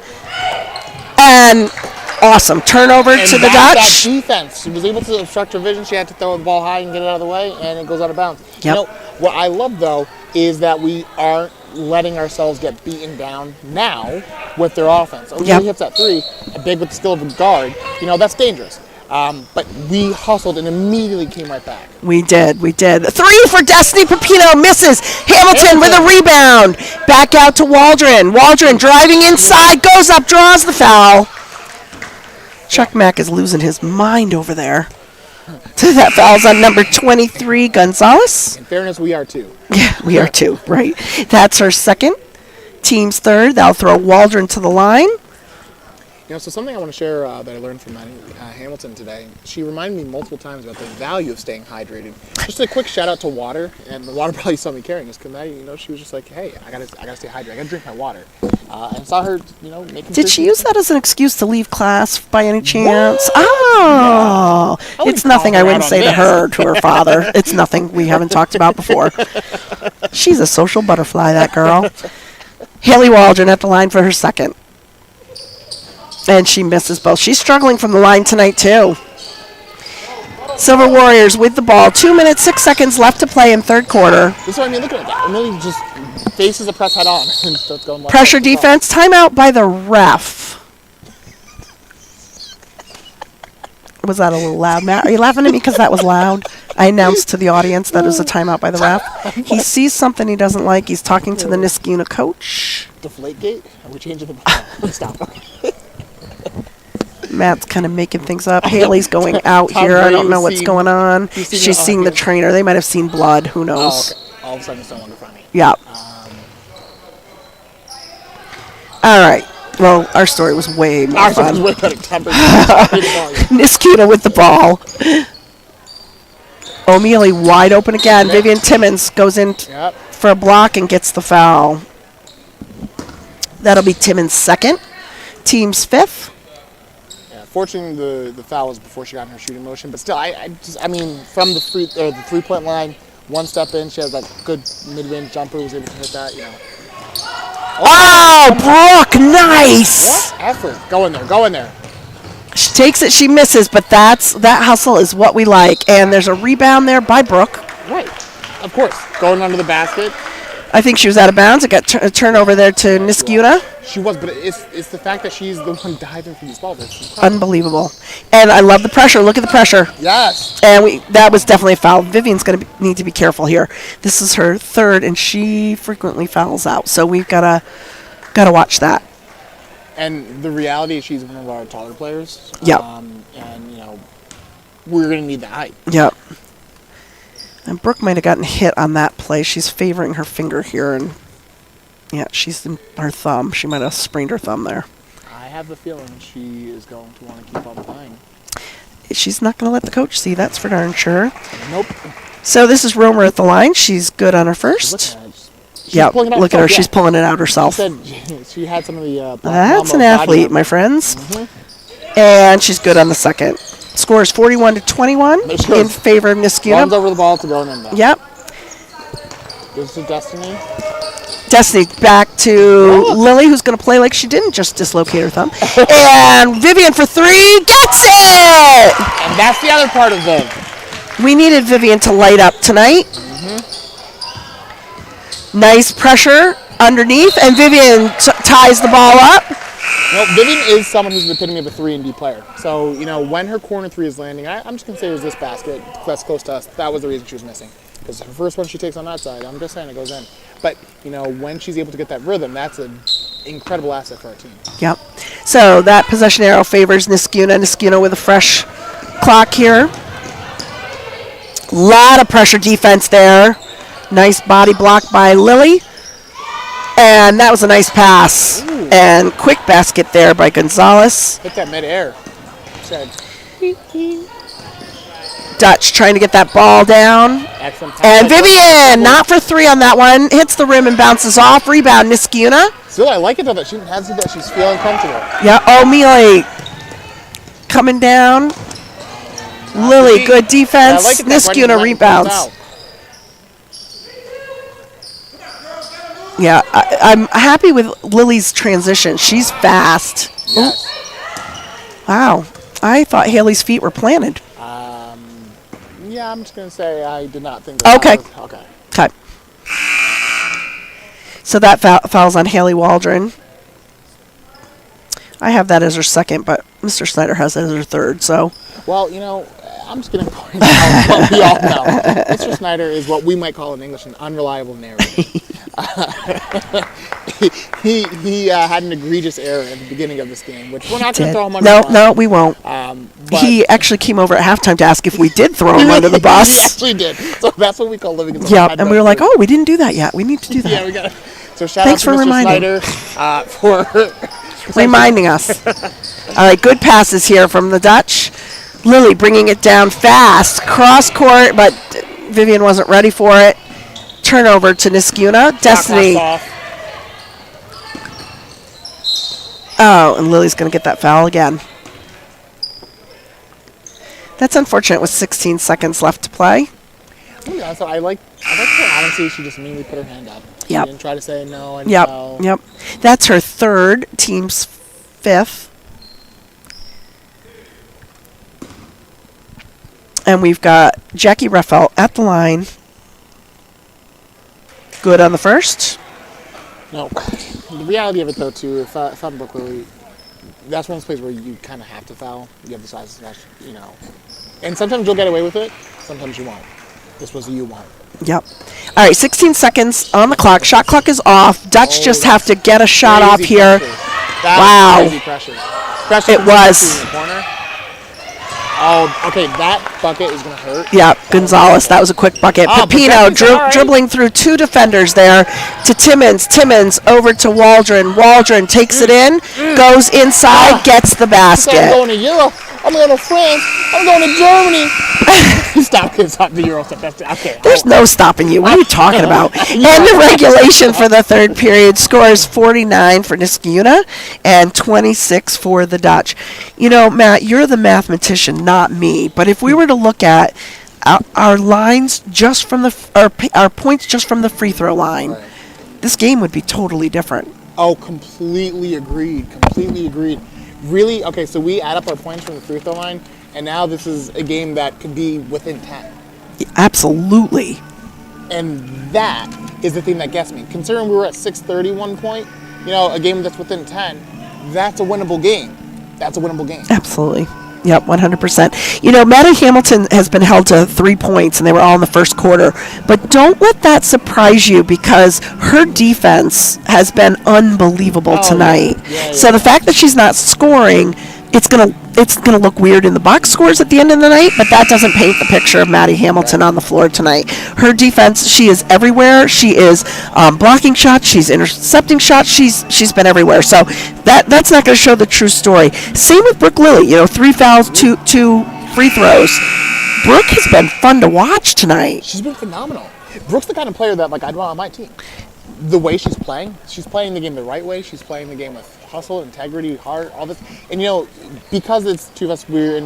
and awesome turnover to the Dutch. That defense. She was able to obstruct her vision. She had to throw the ball high and get it out of the way, and it goes out of bounds. Yep. What I love, though, is that we aren't letting ourselves get beaten down now with their offense. He hits that three, big with the skill of a guard. That's dangerous. But we hustled and immediately came right back. We did. Three for Destiny. Pepino misses. Hamilton with a rebound. Back out to Waldron. Waldron driving inside, goes up, draws the foul. Chuck Mack is losing his mind over there. That foul's on number 23, Gonzalez. In fairness, we are too. Yeah, we are too, right? That's her second. Team's third. They'll throw Waldron to the line. So something I want to share that I learned from Hamilton today. She reminded me multiple times about the value of staying hydrated. Just a quick shout out to water, and the water probably saw me carrying this because she was just like, "Hey, I gotta stay hydrated. I gotta drink my water." And saw her, making. Did she use that as an excuse to leave class by any chance? Oh, it's nothing I wouldn't say to her, to her father. It's nothing we haven't talked about before. She's a social butterfly, that girl. Haley Waldron at the line for her second. And she misses both. She's struggling from the line tonight, too. Silver Warriors with the ball. 2 minutes, 6 seconds left to play in third quarter. This is what I mean. Look at that. Millie just faces the press head on. And starts going Pressure defense. Timeout by the ref. Was that a little loud, Matt? Are you laughing at me because that was loud? I announced to the audience that it was a timeout by the ref. He sees something he doesn't like. He's talking to the Niskayuna coach. Deflate gate? Are we changing the... Stop. Matt's kind of making things up. Haley's going out here. I don't know what's going on. She's seeing the trainer. They might have seen blood. Who knows? Oh, okay. All of a sudden, it's no longer funny. Yeah. All right. Well, our story was way more fun. Ours was way better tempered. Niskayuna with the ball. O'Mealy wide open again. Vivian Timmons goes in for a block and gets the foul. That'll be Timmons' second. Team's fifth. Fortunately, the foul was before she got in her shooting motion, but still, I mean, from the 3-point line, one step in, she has that good mid-range jumper, was able to hit that, Oh, Brooke, nice! What effort? Go in there. She takes it, she misses, but that hustle is what we like. And there's a rebound there by Brooke. Right, of course, going under the basket. I think she was out of bounds. It got a turnover there to Niskayuna. She was, but it's the fact that she's the one diving for these balls. Unbelievable. And I love the pressure. Look at the pressure. Yes. And that was definitely a foul. Vivian's going to need to be careful here. This is her third, and she frequently fouls out. So we've got to watch that. And the reality is she's one of our taller players. Yep. And, we're going to need that height. Yep. And Brooke might have gotten hit on that play. She's favoring her finger here, and she's in her thumb. She might have sprained her thumb there. I have the feeling she is going to want to keep on playing. She's not going to let the coach see. That's for darn sure. Nope. So this is Romer at the line. She's good on her first. Yeah, look at her. She's pulling it out herself. She had some of the... That's an athlete, my friends. Mm-hmm. And she's good on the second. Scores 41-21 in favor of Niskayuna. Runs over the ball to go in. Yep. Gives to Destiny. Destiny back to Lily, who's going to play like she didn't just dislocate her thumb. And Vivian for three gets it! And that's the other part of Viv. We needed Vivian to light up tonight. Mm-hmm. Nice pressure underneath, and Vivian ties the ball up. Vivian is someone who's the epitome of a 3-and-D player. So, when her corner three is landing, I'm just going to say it was this basket that's close to us. That was the reason she was missing. Because her first one she takes on that side, I'm just saying it goes in. But, when she's able to get that rhythm, that's an incredible asset for our team. Yep. So that possession arrow favors Niskayuna. Niskayuna with a fresh clock here. A lot of pressure defense there. Nice body block by Lily. And that was a nice pass. Ooh. And quick basket there by Gonzalez. Hit that mid-air. Dutch trying to get that ball down. Excellent. And Vivian, not for three on that one. Hits the rim and bounces off. Rebound, Niskayuna. Still, I like it though that she has it, that she's feeling comfortable. Yeah, O'Mealy coming down. Lily, good defense. Like Niskayuna rebounds. Yeah, I'm happy with Lily's transition. She's fast. Yes. Wow. I thought Haley's feet were planted. Yeah, I'm just going to say I did not think that. Okay. Okay. So that fouls on Haley Waldron. I have that as her second, but Mr. Snyder has it as her third, so. Well, I'm just going to point out what we all know. Mr. Snyder is what we might call in English an unreliable narrator. He had an egregious error at the beginning of this game, which we're not going to throw him under the bus. No, we won't. He actually came over at halftime to ask if we did throw him under the bus. He actually did. So that's what we call living in the Yeah, and we were like, oh, we didn't do that yet. We need to do that. Yeah, we got it. So shout out to Mr. Snyder reminding us. All right, good passes here from the Dutch. Lily bringing it down fast, cross court, but Vivian wasn't ready for it. Turnover to Niskayuna. Destiny. Oh, and Lily's going to get that foul again. That's unfortunate with 16 seconds left to play. Yeah, so I like her honesty. She just immediately put her hand up. She Yep. didn't try to say no. And Yep. That's her third, team's fifth. And we've got Jackie Reffel at the line. Good on the first. No. The reality of it, though, too, if I'm Brooke Lily, that's one of those places where you kind of have to foul. You have the size to match, And sometimes you'll get away with it. Sometimes you won't. This was a you won't. Yep. All right, 16 seconds on the clock. Shot clock is off. Dutch just have to get a shot off here. Wow. Crazy pressure. It was. In the corner. Oh, okay, that bucket is going to hurt. Yep, Gonzalez, that was a quick bucket. Pepino dribbling through two defenders there to Timmons. Timmons over to Waldron. Waldron takes it in, goes inside, gets the basket. I'm going to Europe. I'm going to France. I'm going to Germany. Stop the Euro stuff. Okay. There's no stopping you. What are you talking about? And the regulation for the third period scores 49 for Niskayuna and 26 for the Dutch. Matt, you're the mathematician, not me. But if we were to look at our lines just from our points just from the free throw line, right, this game would be totally different. Oh, completely agreed. Really? Okay, so we add up our points from the free throw line, and now this is a game that could be within 10. Yeah, absolutely. And that is the thing that gets me. Considering we were at 6:30 one point, a game that's within 10, that's a winnable game. Absolutely. Yep, 100%. Maddie Hamilton has been held to 3 points, and they were all in the first quarter. But don't let that surprise you, because her defense has been unbelievable tonight. Yeah. So the fact that she's not scoring, it's gonna look weird in the box scores at the end of the night, but that doesn't paint the picture of Maddie Hamilton on the floor tonight. Her defense, she is everywhere. She is blocking shots. She's intercepting shots. She's been everywhere. So that's not going to show the true story. Same with Brooke Lily. 3 fouls, two free throws. Brooke has been fun to watch tonight. She's been phenomenal. Brooke's the kind of player that I'd want on my team. The way she's playing the game the right way. She's playing the game with hustle, integrity, heart, all this. And because it's two of us, we're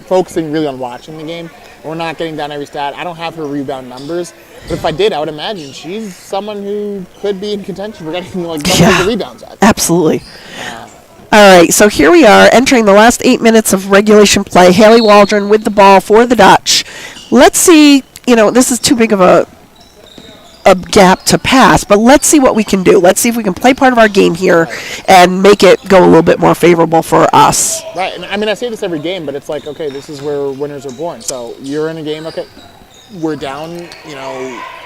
focusing really on watching the game. We're not getting down every stat. I don't have her rebound numbers, but if I did, I would imagine she's someone who could be in contention for getting double the rebounds. Absolutely. All right, so here we are entering the last 8 minutes of regulation play. Haley Waldron with the ball for the Dutch. Let's see. This is too big of a gap to pass, but let's see what we can do. Let's see if we can play part of our game here and make it go a little bit more favorable for us. Right, and I say this every game, but it's like, okay, this is where winners are born. So you're in a game, okay, we're down,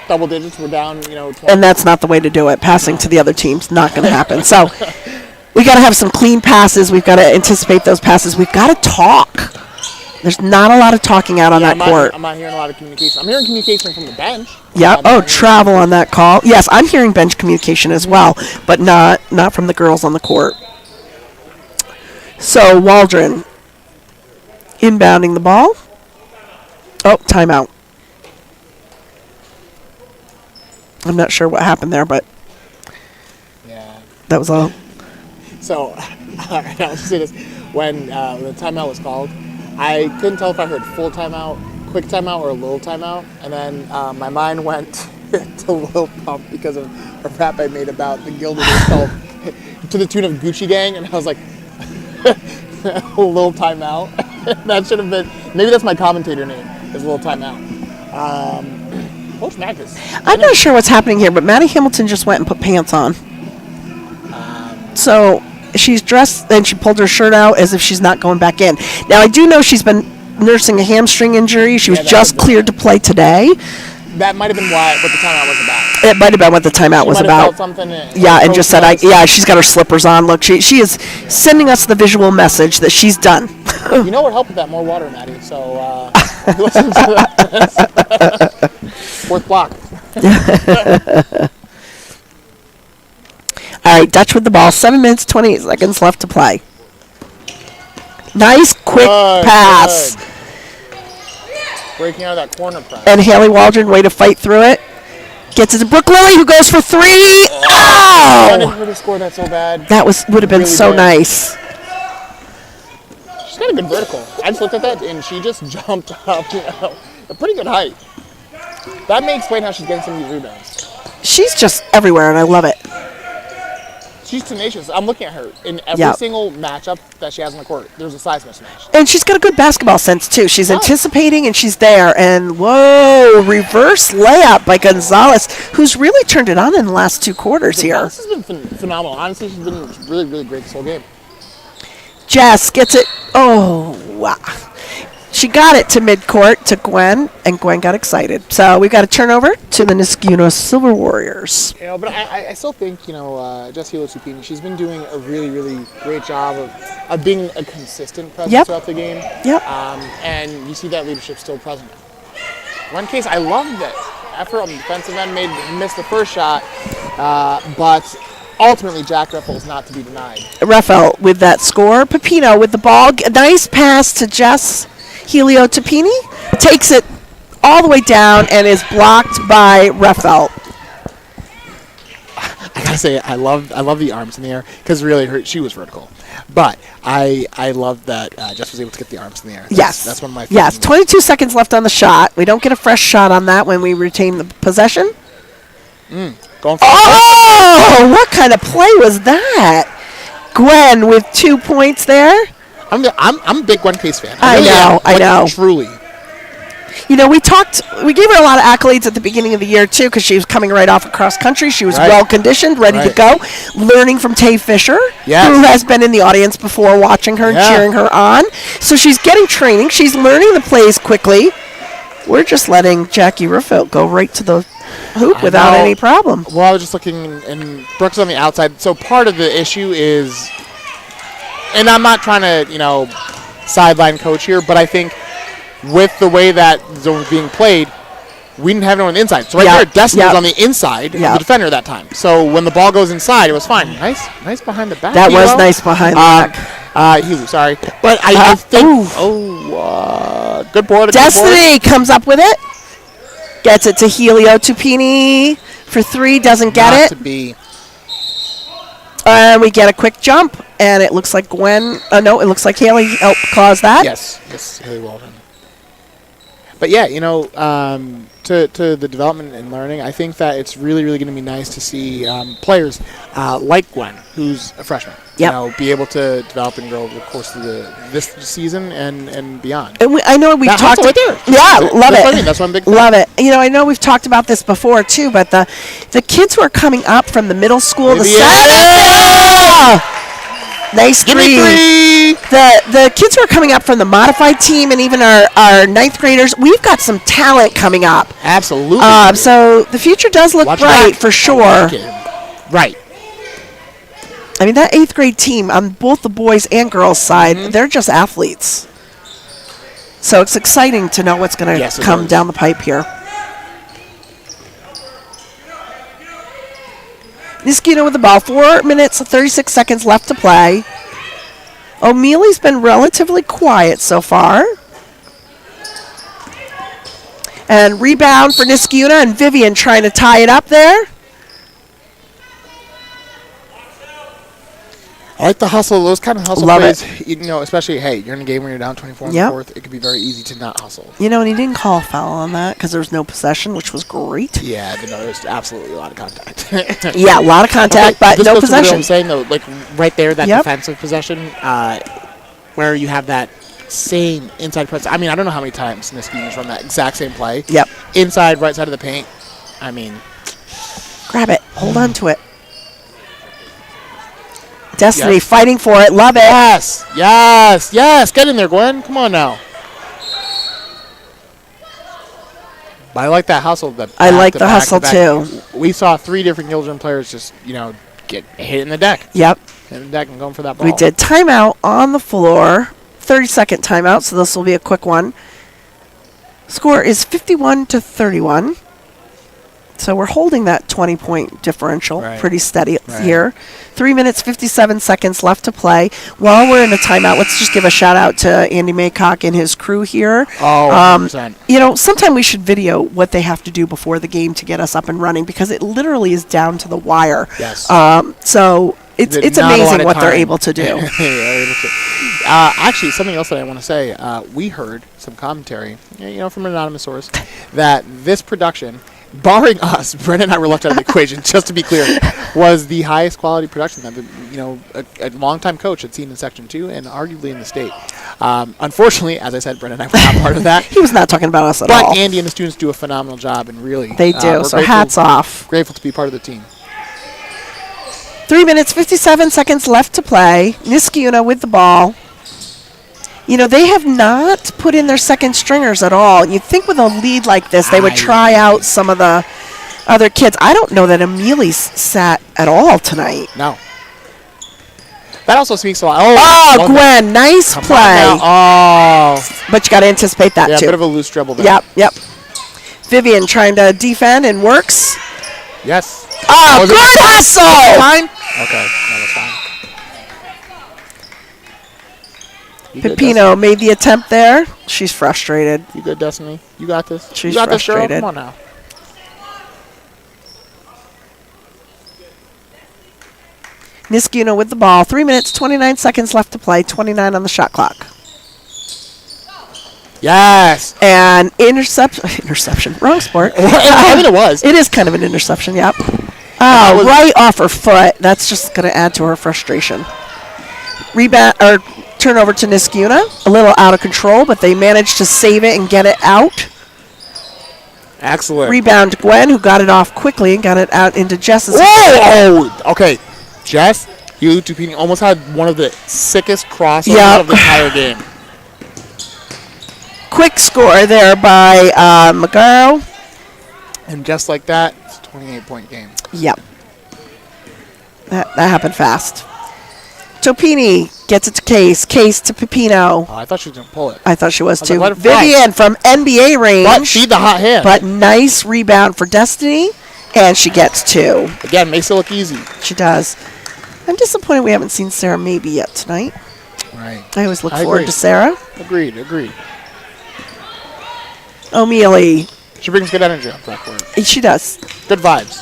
double digits, we're down, 20. And that's not the way to do it. Passing to the other team's not going to happen. So we got to have some clean passes. We've got to anticipate those passes. We've got to talk. There's not a lot of talking out on that court. I'm not hearing a lot of communication. I'm hearing communication from the bench. Yeah. Travel on that call. Yes, I'm hearing bench communication as well, but not from the girls on the court. So Waldron inbounding the ball. Oh, timeout. I'm not sure what happened there, but that was all. So, I'll just say this. When the timeout was called, I couldn't tell if I heard full timeout, quick timeout, or a little timeout. And then my mind went to Lil Pump because of a rap I made about the Guilderland called to the tune of Gucci Gang. And I was like, Lil Timeout. That should have been, maybe that's my commentator name, is Lil Timeout. Coach Magnus. I'm not sure what's happening here, but Maddie Hamilton just went and put pants on. So she's dressed and she pulled her shirt out as if she's not going back in. Now, I do know she's been nursing a hamstring injury. She was just cleared to play today. That might have been what the timeout was about. It might have been what the timeout was about. And just said, she's got her slippers on. Look, she is sending us the visual message that she's done. You know what helped with that? More water, Maddie. So listen to that. Fourth block. All right, Dutch with the ball. 7 minutes, 28 seconds left to play. Nice quick pass. Good. Breaking out of that corner press. And Haley Waldron, way to fight through it. Gets it to Brooke Lilly, who goes for 3. I wanted Oh! her to score that so bad. That would have been Really so did. nice. She's got a good vertical. I just looked at that, and she just jumped up, a pretty good height. That may explain how she's getting some of these rebounds. She's just everywhere, and I love it. She's tenacious. I'm looking at her. In every Yep. single matchup that she has on the court, there's a size mismatch. And she's got a good basketball sense, too. She's anticipating, and she's there. And, whoa, reverse layup by Gonzalez, who's really turned it on in the last 2 quarters here. This has been phenomenal. Honestly, she's been really, really great this whole game. Jess gets it. Oh, wow. She got it to midcourt to Gwen, and Gwen got excited. So we've got to turn over to the Niskayuna Silver Warriors. But I still think, Jess Hilo-Supini, she's been doing a really, really great job of being a consistent presence throughout the game. Yep. And you see that leadership still present. One case, I love that effort on the defensive end, missed the first shot, but ultimately Jack Ruffle is not to be denied. Rafael with that score. Pepino with the ball. A nice pass to Jess Helio-Tapini. Takes it all the way down and is blocked by Rafael. I gotta say, I love the arms in the air because really she was vertical, but I love that Jess was able to get the arms in the air. That's one of my favorites. Yes. 22 seconds left on the shot. We don't get a fresh shot on that when we retain the possession. Going for Oh, what kind of play was that? Gwen with 2 points there. I'm a big Gwen Case fan. I know. Truly. We gave her a lot of accolades at the beginning of the year, too, because she was coming right off of cross country. She was well-conditioned, ready to go, learning from Tay Fisher, who has been in the audience before watching her and cheering her on. So she's getting training. She's learning the plays quickly. We're just letting Jackie Ruffield go right to the hoop without any problem. Well, I was just looking, and Brooks on the outside. So part of the issue is, and I'm not trying to, sideline coach here, but I think with the way that zone was being played, we didn't have no one on the inside. So there, Destiny was on the inside of the defender that time. So when the ball goes inside, it was fine. Nice behind the back. That was nice behind the back. Hugh, sorry. But I think, good board. Destiny comes up with it. Gets it to Helio-Tapini for 3, doesn't get it. To be. And we get a quick jump, and it looks like Gwen. No, it looks like Haley helped cause that. Yes, Haley Waldron. But yeah, to the development and learning, I think that it's really, really going to be nice to see players like Gwen, who's a freshman, be able to develop and grow over the course of this season and beyond. And I know we've talked right there. Love it. What I mean. That's what I'm big fan. Love it. I know we've talked about this before too, but the kids who are coming up from the middle school, nice Give me 3. The kids who are coming up from the modified team and even our ninth graders, we've got some talent coming up. Absolutely. So the future does look bright for sure. Right. I mean, that 8th grade team on both the boys and girls side, they're just athletes. So it's exciting to know what's going to come down the pipe here. Niskayuna with the ball. 4 minutes, 36 seconds left to play. O'Mealy's been relatively quiet so far. And rebound for Niskayuna, and Vivian trying to tie it up there. I like the hustle, those kind of hustle Love plays. it. Especially, you're in a game where you're down 24 in the fourth. It could be very easy to not hustle. And he didn't call a foul on that because there was no possession, which was great. Yeah, but no, there's absolutely a lot of contact. A lot of contact, but no possession. I'm saying, though, like right there, that defensive possession, where you have that same inside press. I mean, I don't know how many times Niskayuna's run that exact same play. Yep. Inside, right side of the paint. I mean. Grab it. Hold on to it. Destiny fighting for it. Love it. Yes. Get in there, Gwen. Come on now. But I like that hustle. I like the hustle, too. We saw 3 different Guilderland players just, get hit in the deck. Yep. Hit in the deck and going for that ball. We did timeout on the floor. 30-second timeout, so this will be a quick one. Score is 51-31. So we're holding that 20-point differential Right. pretty steady Right. here. 3 minutes, 57 seconds left to play. While we're in a timeout, let's just give a shout out to Andy Maycock and his crew here. Oh, 100%. Sometime we should video what they have to do before the game to get us up and running because it literally is down to the wire. Yes. So it's Not a lot amazing of what they're time. able to do. They're able to. Actually, something else that I want to say. We heard some commentary, from an anonymous source, that this production, barring us, Brendan and I were left out of the equation, just to be clear, was the highest quality production that a longtime coach had seen in Section 2 and arguably in the state. Unfortunately, as I said, Brendan and I were not part of that. He was not talking about us at all. But Andy and the students do a phenomenal job, and really, They do. we're So hats off. Grateful to be part of the team. 3 minutes, 57 seconds left to play. Niskayuna with the ball. They have not put in their second stringers at all. You'd think with a lead like this, they would try out some of the other kids. I don't know that Amelie's sat at all tonight. No. That also speaks a lot. Oh, Gwen, nice Come on play. now. Oh. But you got to anticipate that, Yeah, a too. bit of a loose dribble there. Yep. Vivian trying to defend and works. Yes. Oh, Was it good hustle. fine? Okay. No, that's fine. You good, Pepino made the attempt there. She's frustrated. Destiny? You good, Destiny? You got this? She's you got this, girl? frustrated. Come on now. Niskayuna with the ball. 3 minutes, 29 seconds left to play. 29 on the shot clock. Yes. And interception. Wrong sport. I mean, it was. It is kind of an interception, yep. was- Right off her foot. That's just going to add to her frustration. Rebound or turnover to Niskayuna. A little out of control, but they managed to save it and get it out. Excellent. Rebound to Gwen, who got it off quickly and got it out into Jess's. Whoa! Oh, okay. Jess, you Tupini almost had one of the sickest crossovers of the entire game. Quick score there by Magaro. And just like that, it's a 28-point game. Yep. That happened fast. Topini gets it to Case. Case to Pepino. Oh, I thought she was going to pull it. I thought she was I was too. like, let it fly. Vivian from NBA range. But feed the hot hand. But nice rebound for Destiny. And she gets two. Again, makes it look easy. She does. I'm disappointed we haven't seen Sarah Maybe yet tonight. Right. I always look I forward agree. to Sarah. Agreed. O'Mealy. She brings good energy on that court. She does. Good vibes.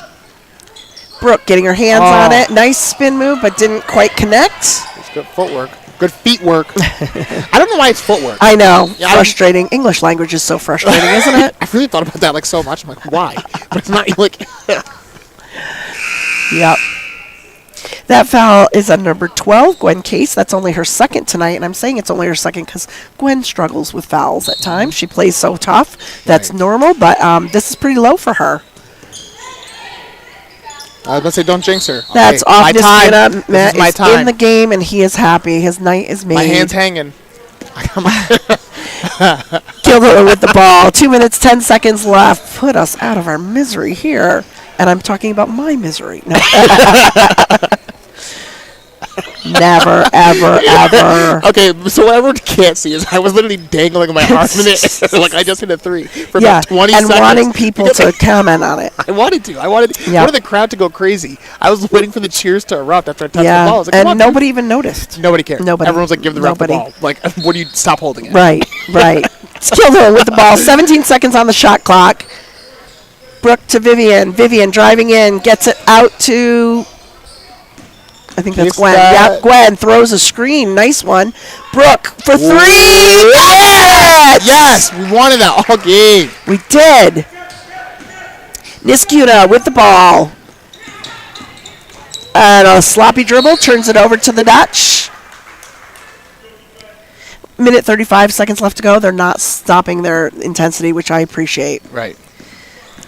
Brooke getting her hands Oh. on it. Nice spin move, but didn't quite connect. It's good footwork. Good feet work. I don't know why it's footwork. I know. Yeah, I frustrating. English language is so frustrating, isn't it? I've really thought about that like so much. I'm like, why? But it's not like. Yep. That foul is on number 12, Gwen Case. That's only her second tonight, and I'm saying it's only her second because Gwen struggles with fouls at times. She plays so tough. That's Right. normal, but this is pretty low for her. I was going to say, don't jinx her. That's Okay, off my Niskayuna. time. This Matt is my is time. in the game, and he is happy. His night is made. My hand's hanging. Guilderland with the ball. 2 minutes, 10 seconds left. Put us out of our misery here. And I'm talking about my misery. No. Never, ever, ever. Okay, so what everyone can't see is I was literally dangling my arm in it. Like I just hit a three for Yeah, about 20 and seconds. wanting people to comment on it. I wanted to. Yeah. I wanted the crowd to go crazy. I was waiting for the cheers to erupt after I touched the ball. I Yeah, was like, come on, and nobody even noticed. dude. Nobody cared. Nobody. Everyone's like, give the ref the Nobody. ball. Like, what do you stop holding it? Right. Guilderland with the ball. 17 seconds on the shot clock. Brooke to Vivian. Vivian driving in. Gets it out to... I think that's Kiss Gwen. that. Yep, Gwen throws a screen. Nice one. Brooke for three. Yes, we wanted that all game. We did. Niskayuna with the ball. And a sloppy dribble turns it over to the Dutch. Minute 35 seconds left to go. They're not stopping their intensity, which I appreciate. Right.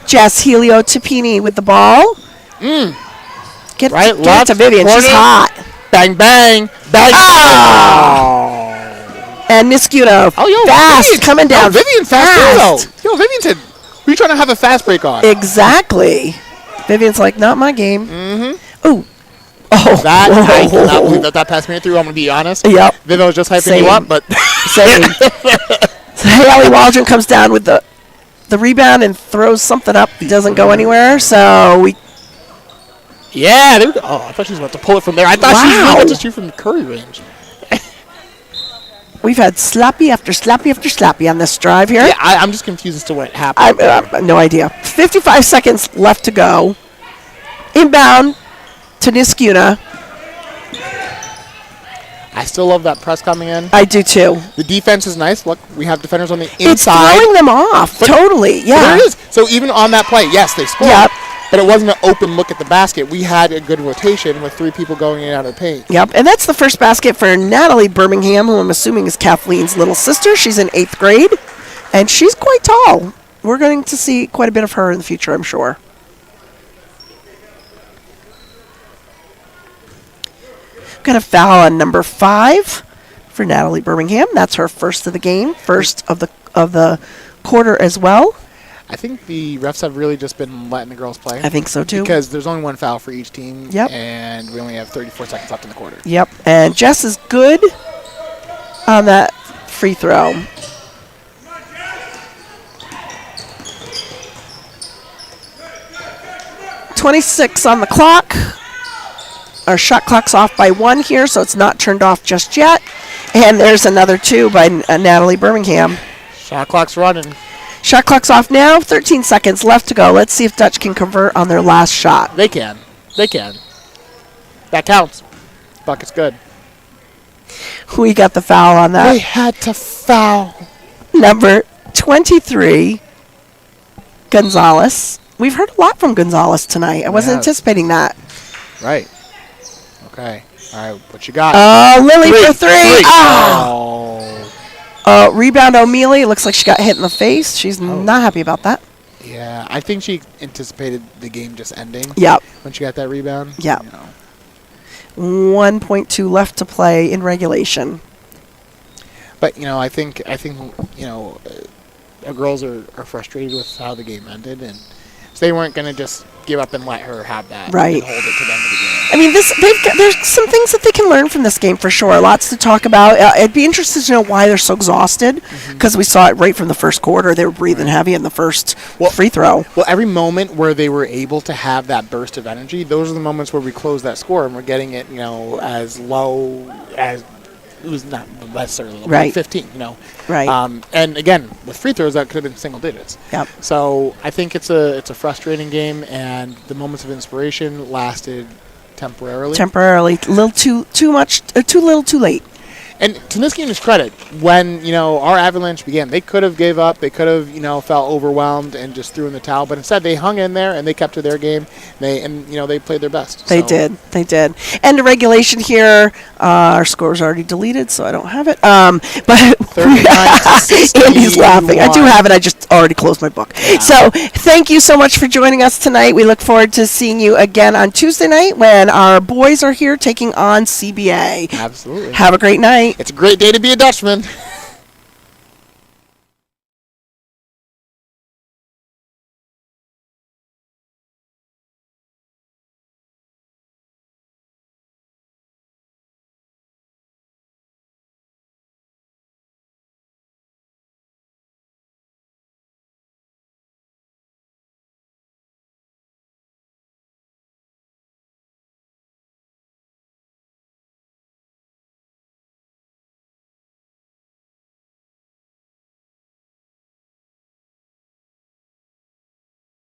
Jess Helio Tipini with the ball. Get Right, it left, to Vivian. She's corner. hot. Bang, bang, bang. Oh! And Niskayuna fast Vivian. coming down. Oh, Vivian fast. Too, though. Yo, Vivian said, were you trying to have a fast break on? Exactly. Vivian's like, not my game. Mm-hmm. Ooh. Oh. That, I cannot believe that passed me through. I'm going to be honest. Yep. Vivian was just hyping Same. you up, but Same. So Haley Waldron comes down with the the rebound and throws something up. It doesn't go anywhere. So we. Yeah, there we go. Oh, I thought she was about to pull it from there. I thought she was about to shoot from the Curry range. We've had slappy after slappy after slappy on this drive here. Yeah, I'm just confused as to what happened. No idea. 55 seconds left to go. Inbound to Niskayuna. I still love that press coming in. I do too. The defense is nice. Look, we have defenders on the inside. It's throwing them off. Totally. Yeah. There it is. So even on that play, yes, they scored. Yep. But it wasn't an open look at the basket. We had a good rotation with 3 people going in and out of the paint. Yep. And that's the first basket for Natalie Birmingham, who I'm assuming is Kathleen's little sister. She's in 8th grade, and she's quite tall. We're going to see quite a bit of her in the future, I'm sure. Got a foul on number 5 for Natalie Birmingham. That's her first of the game, first of the quarter as well. I think the refs have really just been letting the girls play. I think so too. Because there's only 1 foul for each team. Yep. And we only have 34 seconds left in the quarter. Yep. And Jess is good on that free throw. .26 on the clock. Our shot clock's off by 1 here, so it's not turned off just yet. And there's another 2 by Natalie Birmingham. Shot clock's running. Shot clock's off now. 13 seconds left to go. Let's see if Dutch can convert on their last shot. They can. They can. That counts. Bucket's good. We got the foul on that. They had to foul. Number 23, Gonzalez. We've heard a lot from Gonzalez tonight. I wasn't anticipating that. Right. Okay. All right. What you got? Lily for 3. Oh. Rebound O'Mealy. Looks like she got hit in the face. She's not happy about that. Yeah. I think she anticipated the game just ending. Yep. When she got that rebound. Yep. You know. 1.2 left to play in regulation. But, I think the girls are frustrated with how the game ended, and so they weren't going to just give up and let her have that. Right. And hold it to the end of the game. I mean, there's some things that they can learn from this game for sure. Lots to talk about. I'd be interested to know why they're so exhausted, because we saw it right from the first quarter. They were breathing heavy in the first free throw. Well, every moment where they were able to have that burst of energy, those are the moments where we close that score and we're getting it, as low as it was not necessarily low, right. 15, Right. And again, with free throws, that could have been single digits. Yep. So I think it's a frustrating game, and the moments of inspiration lasted temporarily. A little too much, too little, too late. And to Niskayuna's credit, when our avalanche began, they could have gave up. They could have felt overwhelmed and just threw in the towel. But instead, they hung in there and they kept to their game. They played their best. They did. And the regulation here, our score's already deleted, so I don't have it. But 39-61. Andy's laughing. I do have it. I just already closed my book. Yeah. So thank you so much for joining us tonight. We look forward to seeing you again on Tuesday night when our boys are here taking on CBA. Absolutely. Have a great night. It's a great day to be a Dutchman.